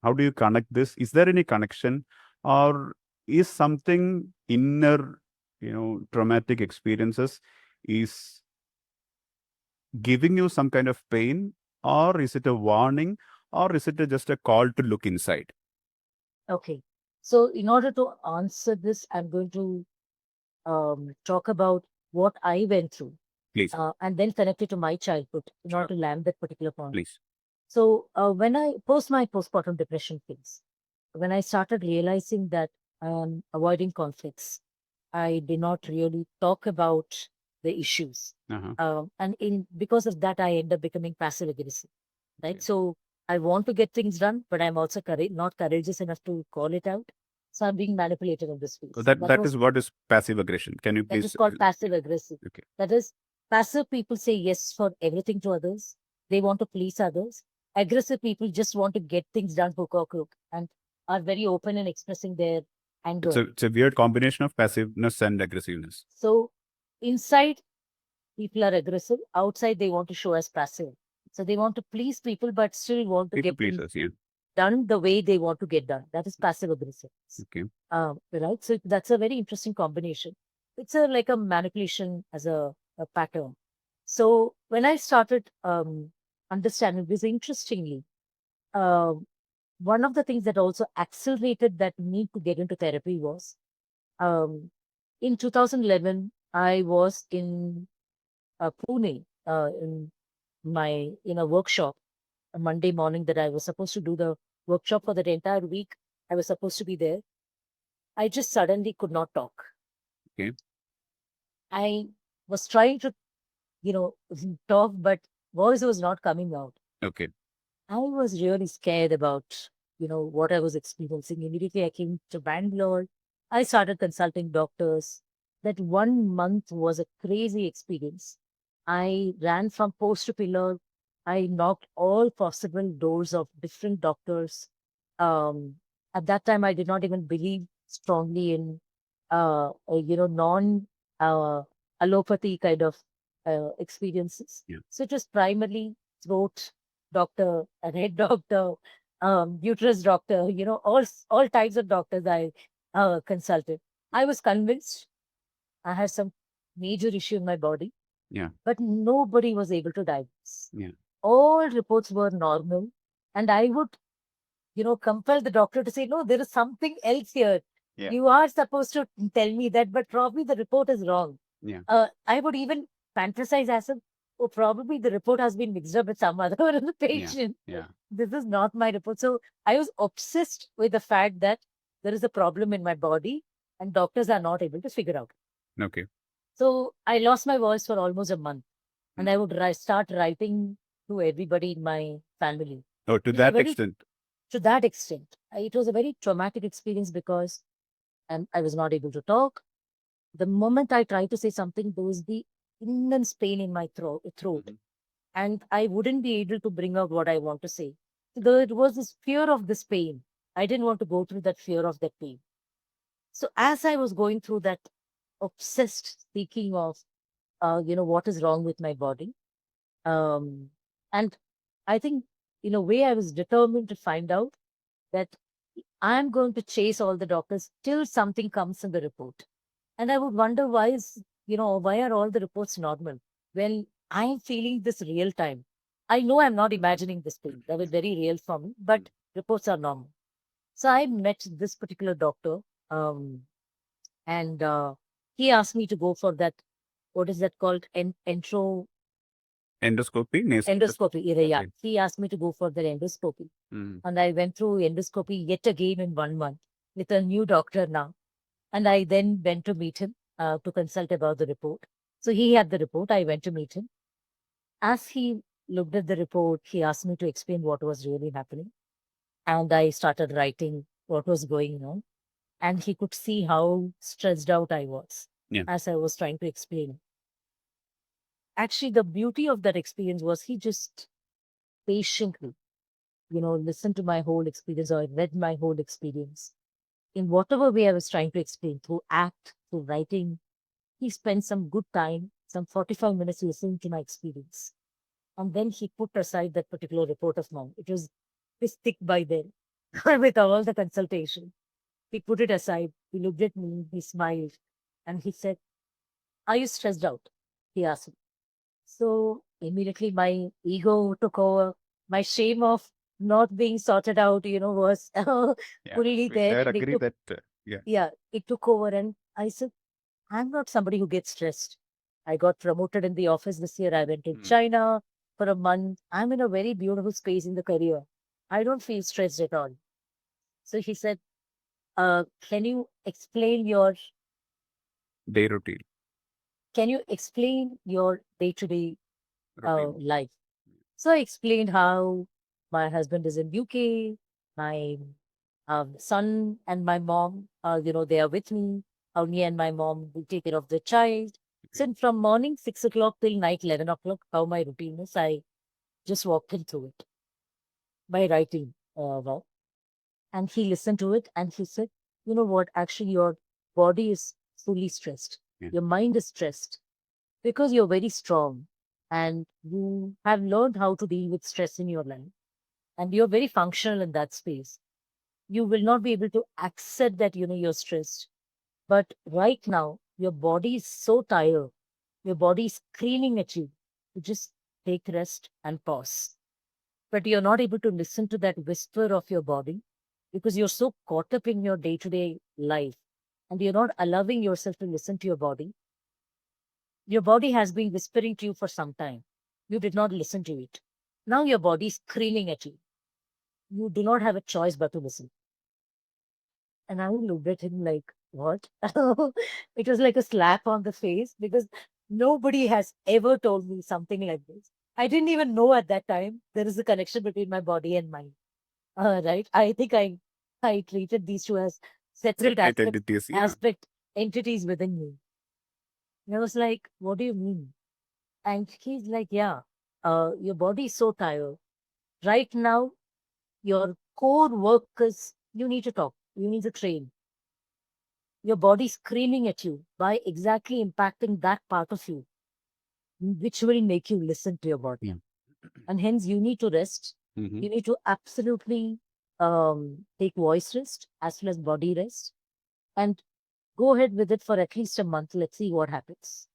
How do you connect this? Is there any connection, or is something inner, traumatic experiences is giving you some kind of pain, or is it a warning, or is it just a call to look inside? Okay. So in order to answer this, I'm going to talk about what I went through Please, and then connect it to my childhood in order sure, to land that particular point. please. So when I post my postpartum depression phase, when I started realizing that I am avoiding conflicts, I did not really talk about the issues. Uh-huh. And in because of that, I end up becoming passive aggressive, right? Okay. So I want to get things done, but I'm also not courageous enough to call it out. So I'm being manipulated in this So space. that is what is passive aggression. Can you That please? is called passive aggressive. Okay. That is, passive people say yes for everything to others. They want to please others. Aggressive people just want to get things done hook or crook and are very open in expressing their anger. It's a weird combination of passiveness and aggressiveness. So inside, people are aggressive. Outside, they want to show as passive. So they want to please people, but still want to People get things pleasers, yeah. done the way they want to get done. That is passive aggressive. Okay. Right. So that's a very interesting combination. It's a like a manipulation as a pattern. So when I started understanding this, interestingly, uh, one of the things that also accelerated that need to get into therapy was um, in 2011, I was in Pune in a workshop, a Monday morning that I was supposed to do the workshop for that entire week. I was supposed to be there. I just suddenly could not talk. Okay. I was trying to, you know, talk, but voice was not coming out. Okay. I was really scared about, what I was experiencing. Immediately I came to Bangalore. I started consulting doctors. That 1 month was a crazy experience. I ran from post to pillar. I knocked all possible doors of different doctors. Um, at that time, I did not even believe strongly in, non allopathy kind of experiences. Yeah. So it was primarily throat doctor, a head doctor, uterus doctor, all types of doctors I consulted. I was convinced I had some major issue in my body, Yeah. but nobody was able to diagnose. Yeah. All reports were normal, and I would, compel the doctor to say, no, there is something else here. Yeah. You are supposed to tell me that, but probably the report is wrong. Yeah. I would even fantasize as if, oh, probably the report has been mixed up with some other patient. Yeah. This is not my report. So I was obsessed with the fact that there is a problem in my body and doctors are not able to figure out. Okay. So I lost my voice for almost a month and Mm. I would start writing to everybody in my family. Oh, to It was a that very, extent. to that extent. It was a very traumatic experience because I was not able to talk. The moment I tried to say something, there was the immense pain in my throat, Mhm. and I wouldn't be able to bring out what I want to say. So there was this fear of this pain. I didn't want to go through that fear of that pain. So as I was going through that obsessed speaking of, what is wrong with my body, um, and I think in a way I was determined to find out that I'm going to chase all the doctors till something comes in the report. And I would wonder why are all the reports normal when I'm feeling this real time? I know I'm not imagining this pain. That was very real for me, but reports are normal. So I met this particular doctor, um, and he asked me to go for that. What is that called? Endoscopy, nasal Endoscopy. Yeah, Okay. he asked me to go for the endoscopy, Mm. and I went through endoscopy yet again in 1 month with a new doctor now. And I then went to meet him to consult about the report. So he had the report. I went to meet him. As he looked at the report, he asked me to explain what was really happening. And I started writing what was going on. And he could see how stressed out I was Yeah. as I was trying to explain. Actually, the beauty of that experience was he just patiently, listened to my whole experience or read my whole experience. In whatever way I was trying to explain, through act, through writing, he spent some good time, some 45 minutes listening to my experience. And then he put aside that particular report of mine. It was this thick by then with all the consultation. He put it aside. He looked at me, he smiled, and he said, are you stressed out? He asked me. So immediately my ego took over. My shame of not being sorted out, was Yeah. fully there. I And agree that. Yeah. it took over. And I said, I'm not somebody who gets stressed. I got promoted in the office this year. I went to China for a month. I'm in a very beautiful space in the career. I don't feel stressed at all. So he said, can you explain your Day routine. day-to-day Routine. life? So I explained how my husband is in UK. My Son and my mom, they are with me. Me and my mom, we take care of the child. So from morning 6 o'clock till night 11 o'clock, how my routine is, I just walked into it by writing. And he listened to it and he said, you know what, actually your body is fully stressed. Yeah. Your mind is stressed because you're very strong and you have learned how to deal with stress in your life and you're very functional in that space. You will not be able to accept that, you're stressed. But right now, your body is so tired. Your body is screaming at you to just take rest and pause. But you're not able to listen to that whisper of your body because you're so caught up in your day to day life and you're not allowing yourself to listen to your body. Your body has been whispering to you for some time. You did not listen to it. Now your body is screaming at you. You do not have a choice but to listen. And I looked at him like, what? It was like a slap on the face because nobody has ever told me something like this. I didn't even know at that time there is a connection between my body and mind. Right? I think I treated these two as separate Separate entities. Yeah. aspect entities within me. And I was like, what do you mean? And he's like, yeah, your body is so tired. Right now, your core work is you need to talk, you need to train. Your body screaming at you by exactly impacting that part of you, which will make you listen to your body. Yeah. And hence, you need to rest. Mm-hmm. You need to absolutely take voice rest as well as body rest and go ahead with it for at least a month. Let's see what happens.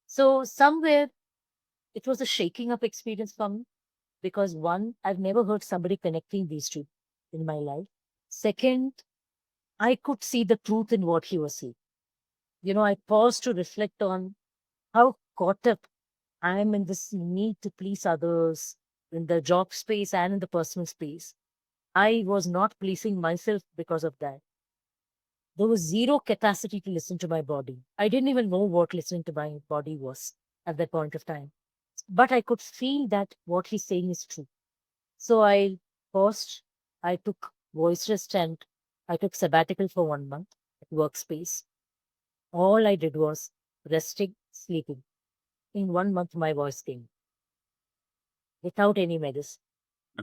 So, somewhere it was a shaking up experience for me because one, I've never heard somebody connecting these two in my life. Second, I could see the truth in what he was saying. I paused to reflect on how caught up I am in this need to please others in the job space and in the personal space. I was not pleasing myself because of that. There was zero capacity to listen to my body. I didn't even know what listening to my body was at that point of time. But I could feel that what he's saying is true. So I paused, I took voice rest and I took sabbatical for 1 month at workspace. All I did was resting, sleeping. In 1 month, my voice came without any medicine.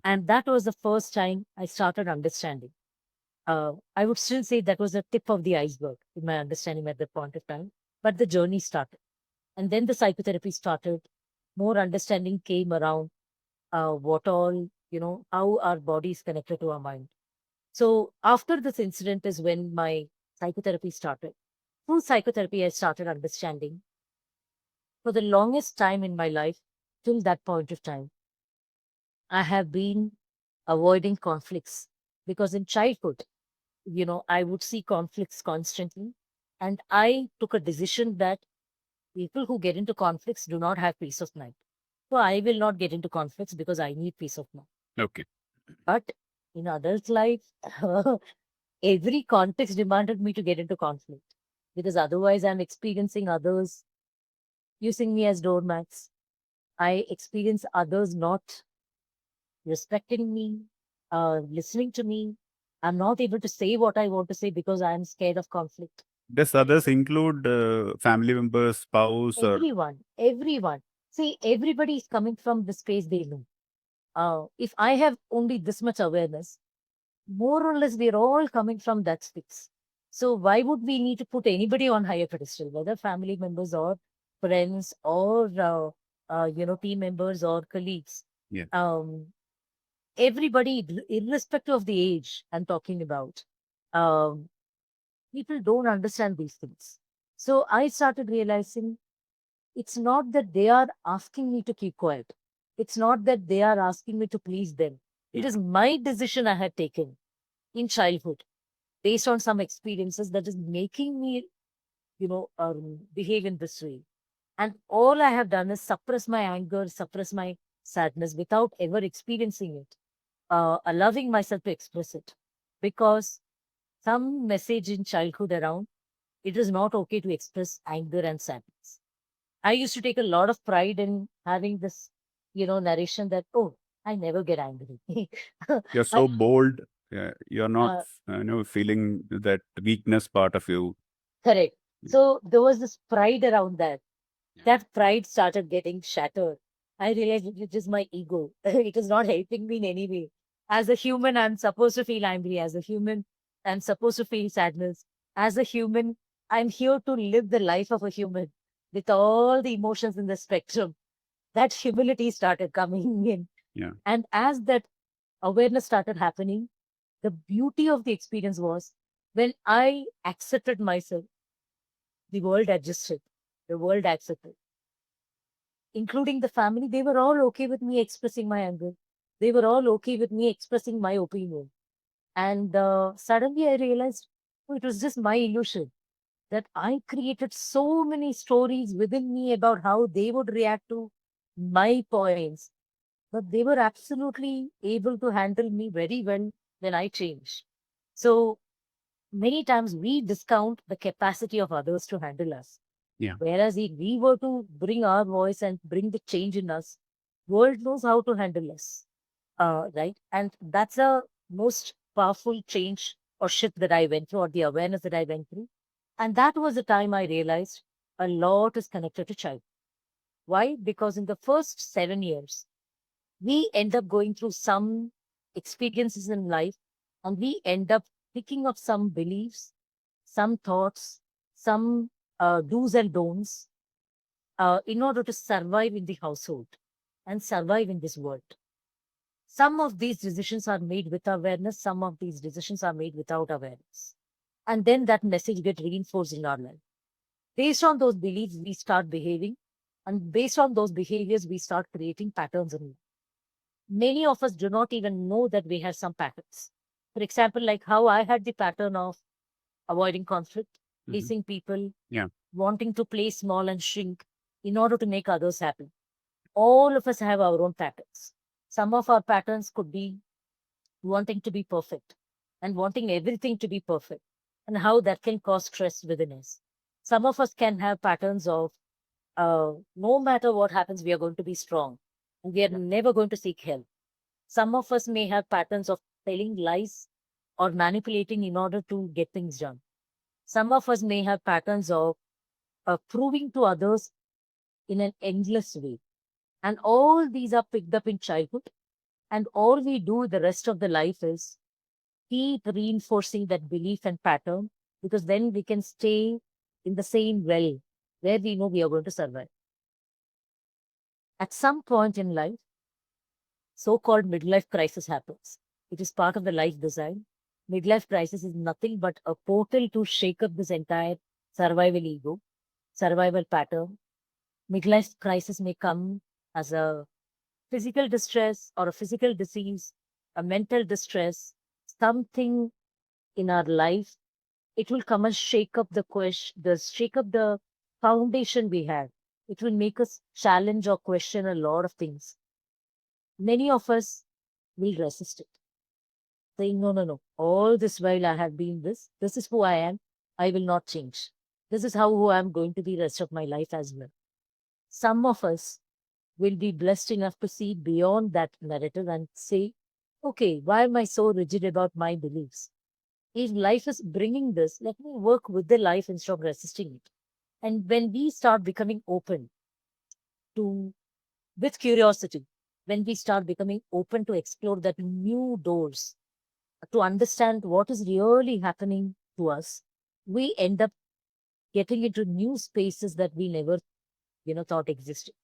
And that was the first time I started understanding. I would still say that was the tip of the iceberg in my understanding at that point of time. But the journey started. And then the psychotherapy started. More understanding came around what all, how our body is connected to our mind. So after this incident is when my psychotherapy started. Through psychotherapy, I started understanding for the longest time in my life, till that point of time, I have been avoiding conflicts because in childhood, I would see conflicts constantly. And I took a decision that people who get into conflicts do not have peace of mind. So I will not get into conflicts because I need peace of mind. Okay. But in adult life, every context demanded me to get into conflict because otherwise I'm experiencing others using me as doormats. I experience others not respecting me, listening to me. I'm not able to say what I want to say because I'm scared of conflict. Does others include family members, spouse, or Everyone. See, everybody is coming from the space they know. If I have only this much awareness, more or less we're all coming from that space. So why would we need to put anybody on higher pedestal, whether family members or friends or team members or colleagues? yeah, Um, Everybody, irrespective of the age I'm talking about, um, people don't understand these things. So I started realizing it's not that they are asking me to keep quiet. It's not that they are asking me to please them. It yeah. is my decision I had taken in childhood based on some experiences that is making me, behave in this way. And all I have done is suppress my anger, suppress my sadness without ever experiencing it, allowing myself to express it. Because some message in childhood around, it is not okay to express anger and sadness. I used to take a lot of pride in having this, narration that, oh, I never get angry. You're I, so bold. You're not, Uh, feeling that weakness part of you. Correct. Yeah. So there was this pride around that. Yeah. That pride started getting shattered. I realized it is my ego. It is not helping me in any way. As a human, I'm supposed to feel angry. As a human, I'm supposed to feel sadness. As a human, I'm here to live the life of a human with all the emotions in the spectrum. That humility started coming in. Yeah. And as that awareness started happening, the beauty of the experience was when I accepted myself, the world adjusted, the world accepted, including the family. They were all okay with me expressing my anger. They were all okay with me expressing my opinion. And suddenly I realized, oh, it was just my illusion that I created so many stories within me about how they would react to my points. But they were absolutely able to handle me very well when I changed. So many times we discount the capacity of others to handle us. Yeah. Whereas if we were to bring our voice and bring the change in us, world knows how to handle us, right? And that's a most powerful change or shift that I went through, or the awareness that I went through. And that was the time I realized a lot is connected to child. Why? Because in the first 7 years, we end up going through some experiences in life, and we end up picking up some beliefs, some thoughts, some do's and don'ts in order to survive in the household and survive in this world. Some of these decisions are made with awareness, some of these decisions are made without awareness. And then that message gets reinforced in our life. Based on those beliefs, we start behaving. And based on those behaviors, we start creating patterns in life. Many of us do not even know that we have some patterns. For example, like how I had the pattern of avoiding conflict, Mhm. pleasing people, Yeah. wanting to play small and shrink in order to make others happy. All of us have our own patterns. Some of our patterns could be wanting to be perfect and wanting everything to be perfect, and how that can cause stress within us. Some of us can have patterns of no matter what happens, we are going to be strong and we are never going to seek help. Some of us may have patterns of telling lies or manipulating in order to get things done. Some of us may have patterns of proving to others in an endless way. And all these are picked up in childhood. And all we do the rest of the life is keep reinforcing that belief and pattern, because then we can stay in the same well where we know we are going to survive. At some point in life, so-called midlife crisis happens. It is part of the life design. Midlife crisis is nothing but a portal to shake up this entire survival ego, survival pattern. Midlife crisis may come as a physical distress or a physical disease, a mental distress, something in our life. It will come and shake up the question, shake up the foundation we have. It will make us challenge or question a lot of things. Many of us will resist it, saying, no, no, no. All this while I have been this. This is who I am. I will not change. This is how who I'm going to be the rest of my life as well. Some of us will be blessed enough to see beyond that narrative and say, okay, why am I so rigid about my beliefs? If life is bringing this, let me work with the life instead of resisting it. And when we start becoming open to, with curiosity, when we start becoming open to explore that new doors, to understand what is really happening to us, we end up getting into new spaces that we never, thought existed.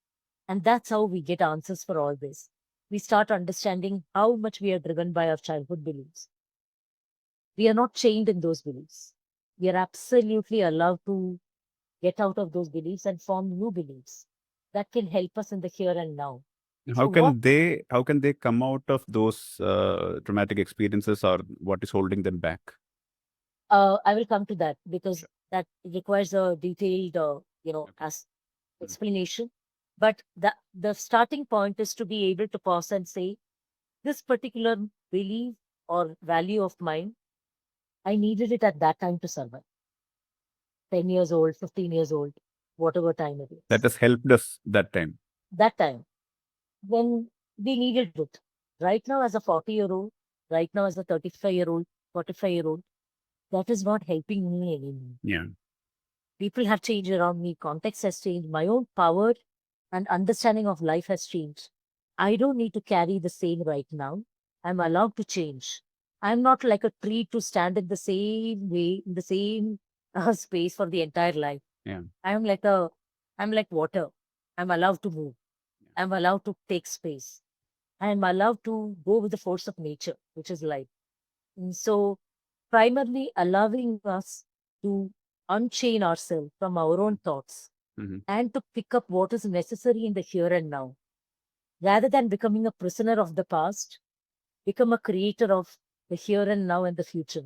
And that's how we get answers for all this. We start understanding how much we are driven by our childhood beliefs. We are not chained in those beliefs. We are absolutely allowed to get out of those beliefs and form new beliefs that can help us in the here and now. How So, what can they come out of those traumatic experiences, or what is holding them back? I will come to that because Sure. that requires a detailed, Okay. as Mm. explanation. But the starting point is to be able to pause and say, this particular belief or value of mine, I needed it at that time to survive. 10 years old, 15 years old, whatever time it That is. has helped us that time. That time when we needed it. Right now, as a 40-year-old, right now as a 35-year-old, 45-year-old, that is not helping me anymore. Yeah. People have changed around me, context has changed, my own power and understanding of life has changed. I don't need to carry the same right now. I'm allowed to change. I'm not like a tree to stand in the same way, in the same space for the entire life. Yeah. I'm like a, I'm like water. I'm allowed to move. I'm allowed to take space. I'm allowed to go with the force of nature, which is life. And so, primarily allowing us to unchain ourselves from our own thoughts Mm-hmm. and to pick up what is necessary in the here and now. Rather than becoming a prisoner of the past, become a creator of the here and now and the future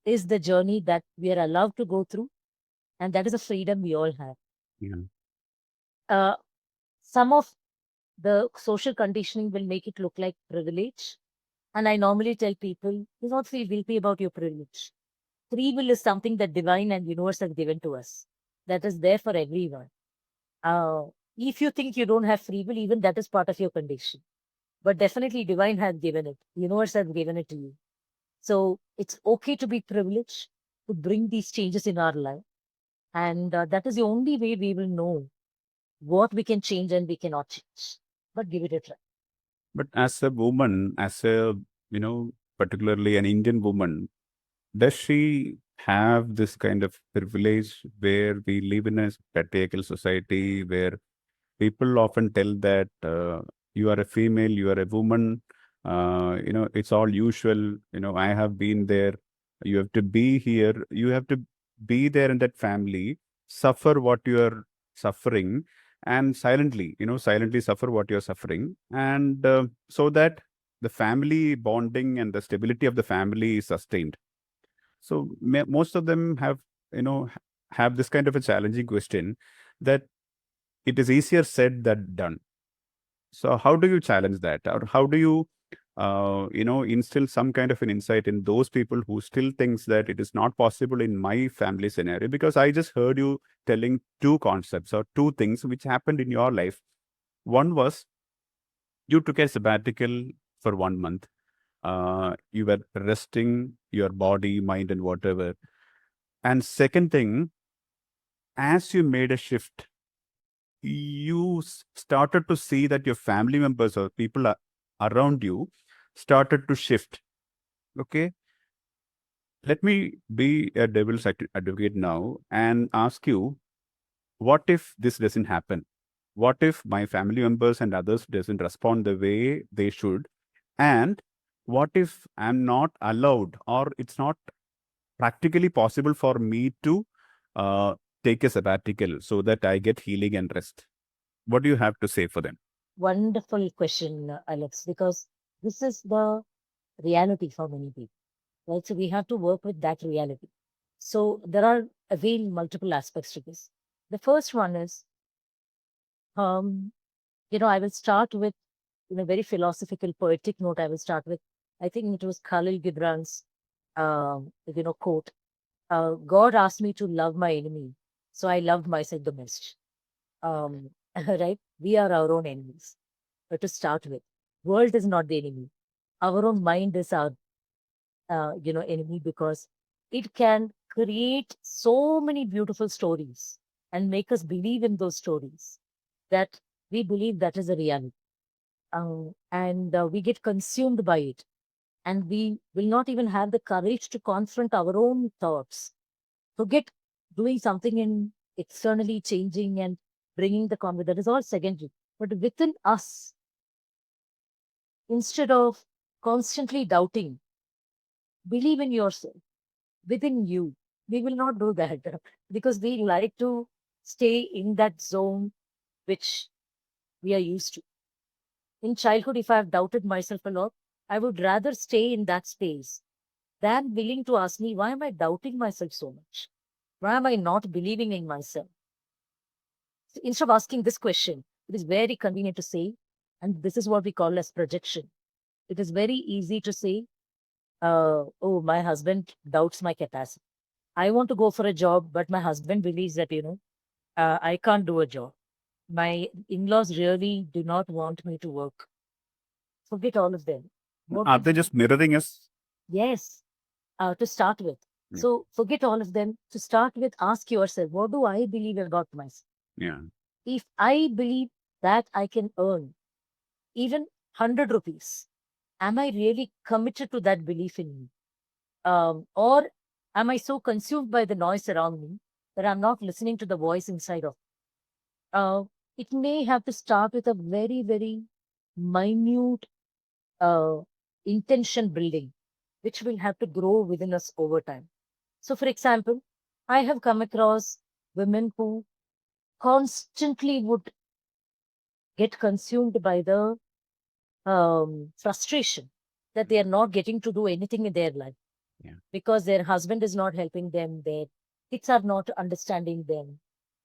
is the journey that we are allowed to go through. And that is a freedom we all have. Yeah. Uh, some of the social conditioning will make it look like privilege. And I normally tell people, do not feel guilty about your privilege. Free will is something that divine and universe has given to us. That is there for everyone. Uh, if you think you don't have free will, even that is part of your condition. But definitely divine has given it. Universe has given it to you. So it's okay to be privileged to bring these changes in our life. And that is the only way we will know what we can change and we cannot change. But give it a try. But as a woman, as a, particularly an Indian woman, does she have this kind of privilege where we live in a patriarchal society where people often tell that you are a female, you are a woman, it's all usual. I have been there. You have to be here. You have to be there in that family, suffer what you are suffering, and silently suffer what you're suffering. And so that the family bonding and the stability of the family is sustained. So most of them have this kind of a challenging question that it is easier said than done. So how do you challenge that, or how do you, instill some kind of an insight in those people who still thinks that it is not possible in my family scenario? Because I just heard you telling two concepts or two things which happened in your life. One was you took a sabbatical for 1 month. You were resting your body, mind, and whatever. And second thing, as you made a shift, you started to see that your family members or people around you started to shift. Okay, let me be a devil's advocate now and ask you, what if this doesn't happen? What if my family members and others doesn't respond the way they should? And what if I'm not allowed, or it's not practically possible for me to uh, take a sabbatical so that I get healing and rest? What do you have to say for them? Wonderful question, Alex, because this is the reality for many people, right? So we have to work with that reality. So there are again multiple aspects to this. The first one is, um, I will start with, in a very philosophical, poetic note. I will start with, I think it was Khalil Gibran's, quote. God asked me to love my enemy, so I loved myself the most. Um, right? We are our own enemies. But to start with, world is not the enemy. Our own mind is our enemy, because it can create so many beautiful stories and make us believe in those stories that we believe that is a reality. And we get consumed by it. And we will not even have the courage to confront our own thoughts. Forget doing something in externally changing and bringing the confidence. That is all secondary. But within us, instead of constantly doubting, believe in yourself within you. We will not do that because we like to stay in that zone which we are used to. In childhood, if I have doubted myself a lot, I would rather stay in that space than willing to ask me, why am I doubting myself so much? Why am I not believing in myself? So instead of asking this question, it is very convenient to say, and this is what we call as projection. It is very easy to say, oh, my husband doubts my capacity. I want to go for a job, but my husband believes that, I can't do a job. My in laws really do not want me to work. Forget all of them. What Are do, they just mirroring us? yes, to start with. Yeah. So forget all of them. To start with, ask yourself, what do I believe about myself? Yeah. If I believe that I can earn even 100 rupees, am I really committed to that belief in me? Or am I so consumed by the noise around me that I'm not listening to the voice inside of me? It may have to start with a very, very minute uh, intention building, which will have to grow within us over time. So, for example, I have come across women who constantly would get consumed by the frustration that they are not getting to do anything in their life Yeah. because their husband is not helping them, their kids are not understanding them,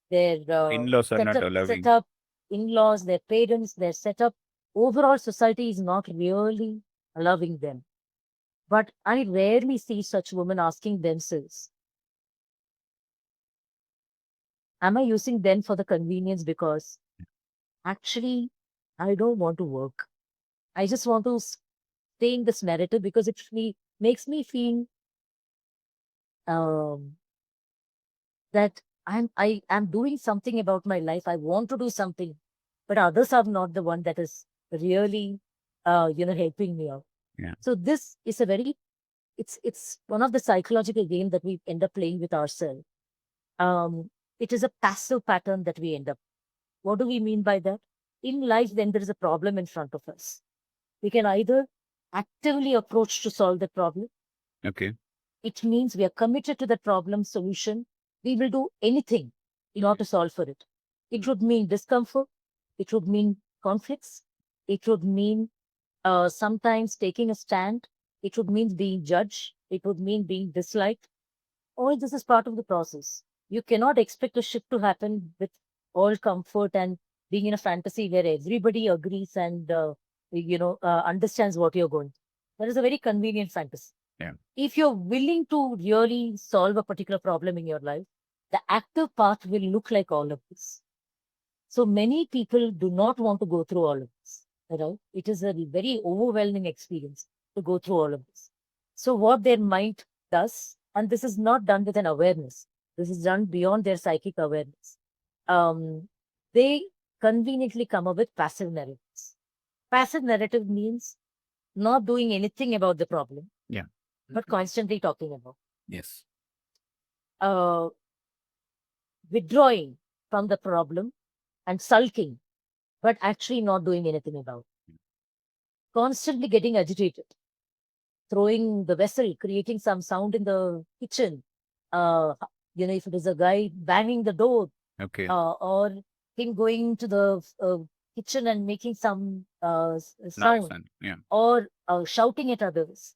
their In-laws are not allowing. setup, in-laws, their parents, their setup, overall society is not really allowing them. But I rarely see such women asking themselves, am I using them for the convenience because actually I don't want to work. I just want to stay in this narrative because makes me feel um, that I am doing something about my life. I want to do something, but others are not the one that is really helping me out. Yeah. So this is a very it's one of the psychological game that we end up playing with ourselves. Um, it is a passive pattern that we end up. What do we mean by that? In life, then there is a problem in front of us. We can either actively approach to solve the problem. Okay. It means we are committed to the problem solution. We will do anything in order to solve for it. It would mean discomfort. It would mean conflicts. It would mean sometimes taking a stand. It would mean being judged. It would mean being disliked. All this is part of the process. You cannot expect a shift to happen with all comfort and being in a fantasy where everybody agrees and understands what you're going. That is a very convenient fantasy. Yeah. If you're willing to really solve a particular problem in your life, the active path will look like all of this. So many people do not want to go through all of this. Right? It is a very overwhelming experience to go through all of this. So what their mind does, and this is not done with an awareness, this is done beyond their psychic awareness. They conveniently come up with passive narratives. Passive narrative means not doing anything about the problem, Yeah. but constantly talking about. Yes. Uh, Withdrawing from the problem and sulking, but actually not doing anything about it. Constantly getting agitated, throwing the vessel, creating some sound in the kitchen. If it is a guy banging the door, Okay. or him going to the kitchen and making some Nice. sound, And yeah. or shouting at others,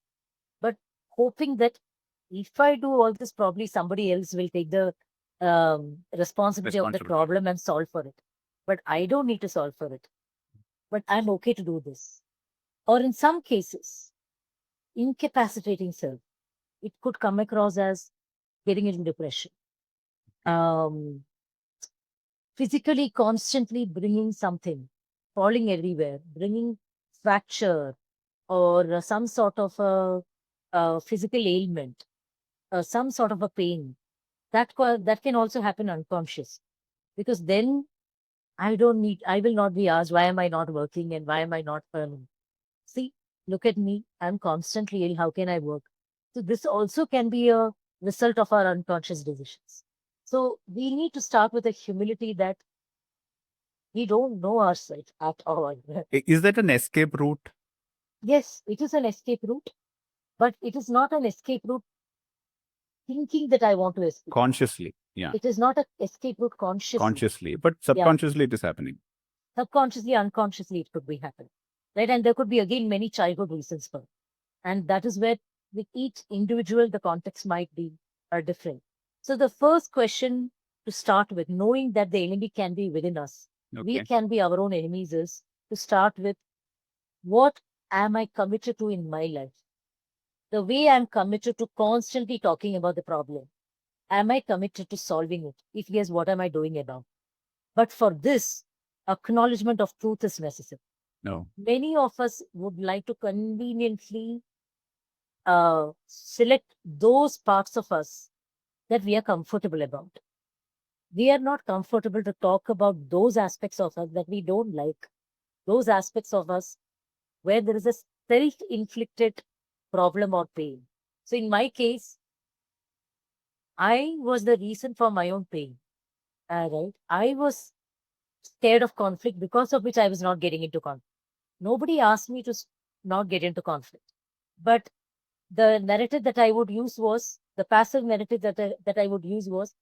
but hoping that if I do all this, probably somebody else will take the responsibility of the Responsibility. problem and solve for it. But I don't need to solve for it. But I'm okay to do this. Or in some cases, incapacitating self. It could come across as getting into depression. Um, Physically, constantly bringing something, falling everywhere, bringing fracture or some sort of a physical ailment, some sort of a pain. That can also happen unconscious because then I will not be asked, why am I not working and why am I not earning? See, look at me. I'm constantly ill. How can I work? So this also can be a result of our unconscious decisions. So we need to start with a humility that we don't know ourselves at all. Is that an escape route? Yes, it is an escape route, but it is not an escape route thinking that I want to escape. Consciously. Yeah. It is not an escape route consciously. Consciously. But Yeah. subconsciously it is happening. Subconsciously, unconsciously, it could be happening. Right. And there could be again many childhood reasons for it. And that is where with each individual, the context might be different. So the first question to start with, knowing that the enemy can be within us, we Okay. can be our own enemies, is to start with, what am I committed to in my life? The way I'm committed to constantly talking about the problem. Am I committed to solving it? If yes, what am I doing about? But for this, acknowledgement of truth is necessary. No. Many of us would like to conveniently select those parts of us that we are comfortable about. We are not comfortable to talk about those aspects of us that we don't like, those aspects of us where there is a self inflicted problem or pain. So, in my case, I was the reason for my own pain. Right? I was scared of conflict because of which I was not getting into conflict. Nobody asked me to not get into conflict. But the narrative that I would use was the passive narrative that I would use was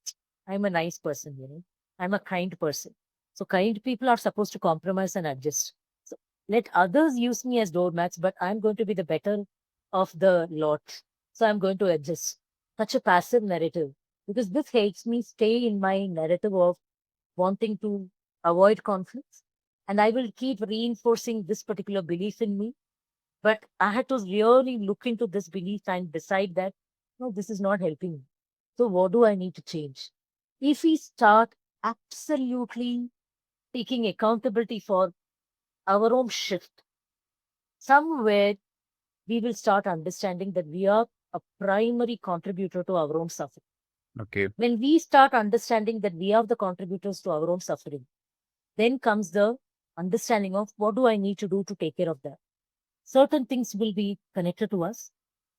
I'm a nice person, I'm a kind person. So kind people are supposed to compromise and adjust. So let others use me as doormats, but I'm going to be the better of the lot. So I'm going to adjust. Such a passive narrative because this helps me stay in my narrative of wanting to avoid conflicts. And I will keep reinforcing this particular belief in me, but I had to really look into this belief and decide that, no, this is not helping me. So, what do I need to change? If we start absolutely taking accountability for our own shift, somewhere we will start understanding that we are a primary contributor to our own suffering. Okay. When we start understanding that we are the contributors to our own suffering, then comes the understanding of what do I need to do to take care of that. Certain things will be connected to us,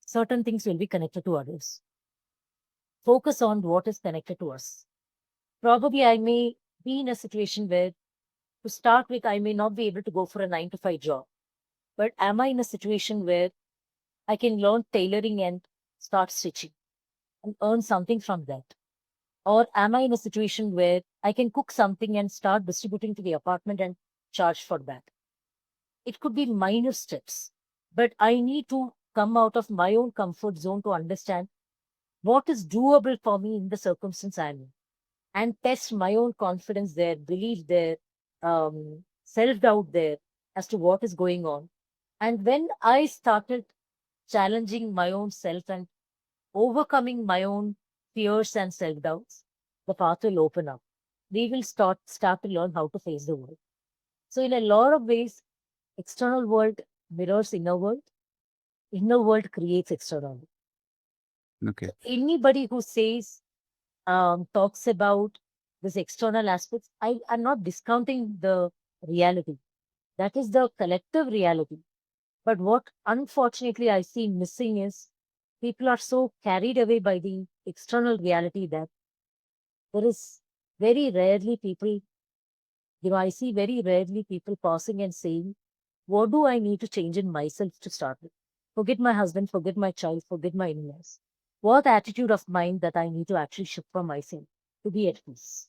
certain things will be connected to others. Focus on what is connected to us. Probably I may be in a situation where, to start with, I may not be able to go for a 9 to 5 job. But am I in a situation where I can learn tailoring and start stitching and earn something from that? Or am I in a situation where I can cook something and start distributing to the apartment and charge for that? It could be minor steps, but I need to come out of my own comfort zone to understand what is doable for me in the circumstance I'm in and test my own confidence there, belief there, self doubt there as to what is going on. And when I started challenging my own self and overcoming my own fears and self doubts, the path will open up. We will start to learn how to face the world. So, in a lot of ways, external world mirrors inner world creates external world. Okay. So anybody who says talks about this external aspects, I'm not discounting the reality. That is the collective reality. But what unfortunately I see missing is people are so carried away by the external reality that there is very rarely people, I see very rarely people pausing and saying, what do I need to change in myself to start with? Forget my husband, forget my child, forget my in-laws. What attitude of mind that I need to actually shift for myself to be at peace?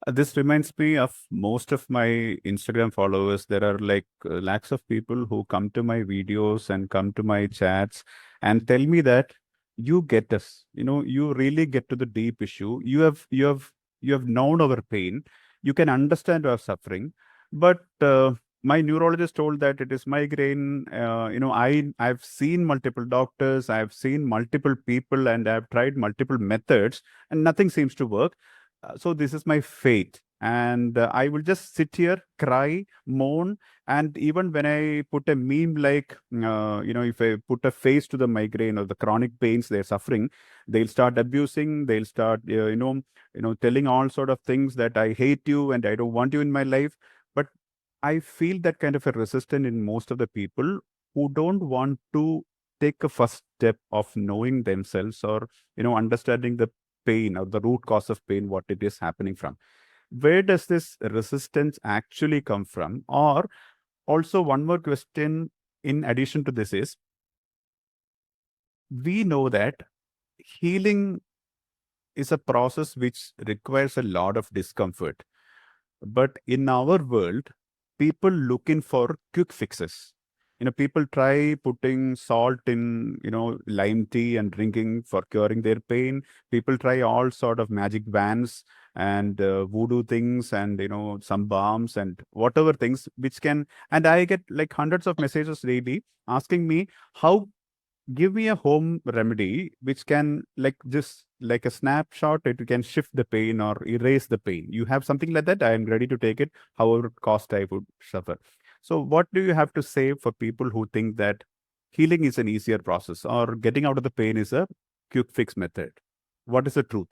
This reminds me of most of my Instagram followers. There are like lakhs of people who come to my videos and come to my chats and tell me that you get us. You really get to the deep issue. You have known our pain. You can understand our suffering. But my neurologist told that it is migraine. I've seen multiple doctors. I've seen multiple people, and I've tried multiple methods, and nothing seems to work. So this is my fate, and I will just sit here, cry, moan. And even when I put a meme like, if I put a face to the migraine or the chronic pains they're suffering, they'll start abusing, they'll start telling all sort of things that I hate you and I don't want you in my life. But I feel that kind of a resistance in most of the people who don't want to take a first step of knowing themselves, or understanding the pain or the root cause of pain, what it is happening from. Where does this resistance actually come from? Or also, one more question in addition to this is, we know that healing is a process which requires a lot of discomfort. But in our world, people looking for quick fixes. People try putting salt in, lime tea and drinking for curing their pain. People try all sort of magic bands and voodoo things, and some balms and whatever things which can. And I get like hundreds of messages daily asking me, how, give me a home remedy which can, like, just like a snapshot, it can shift the pain or erase the pain. You have something like that, I am ready to take it, however cost I would suffer. So, what do you have to say for people who think that healing is an easier process or getting out of the pain is a quick fix method? What is the truth?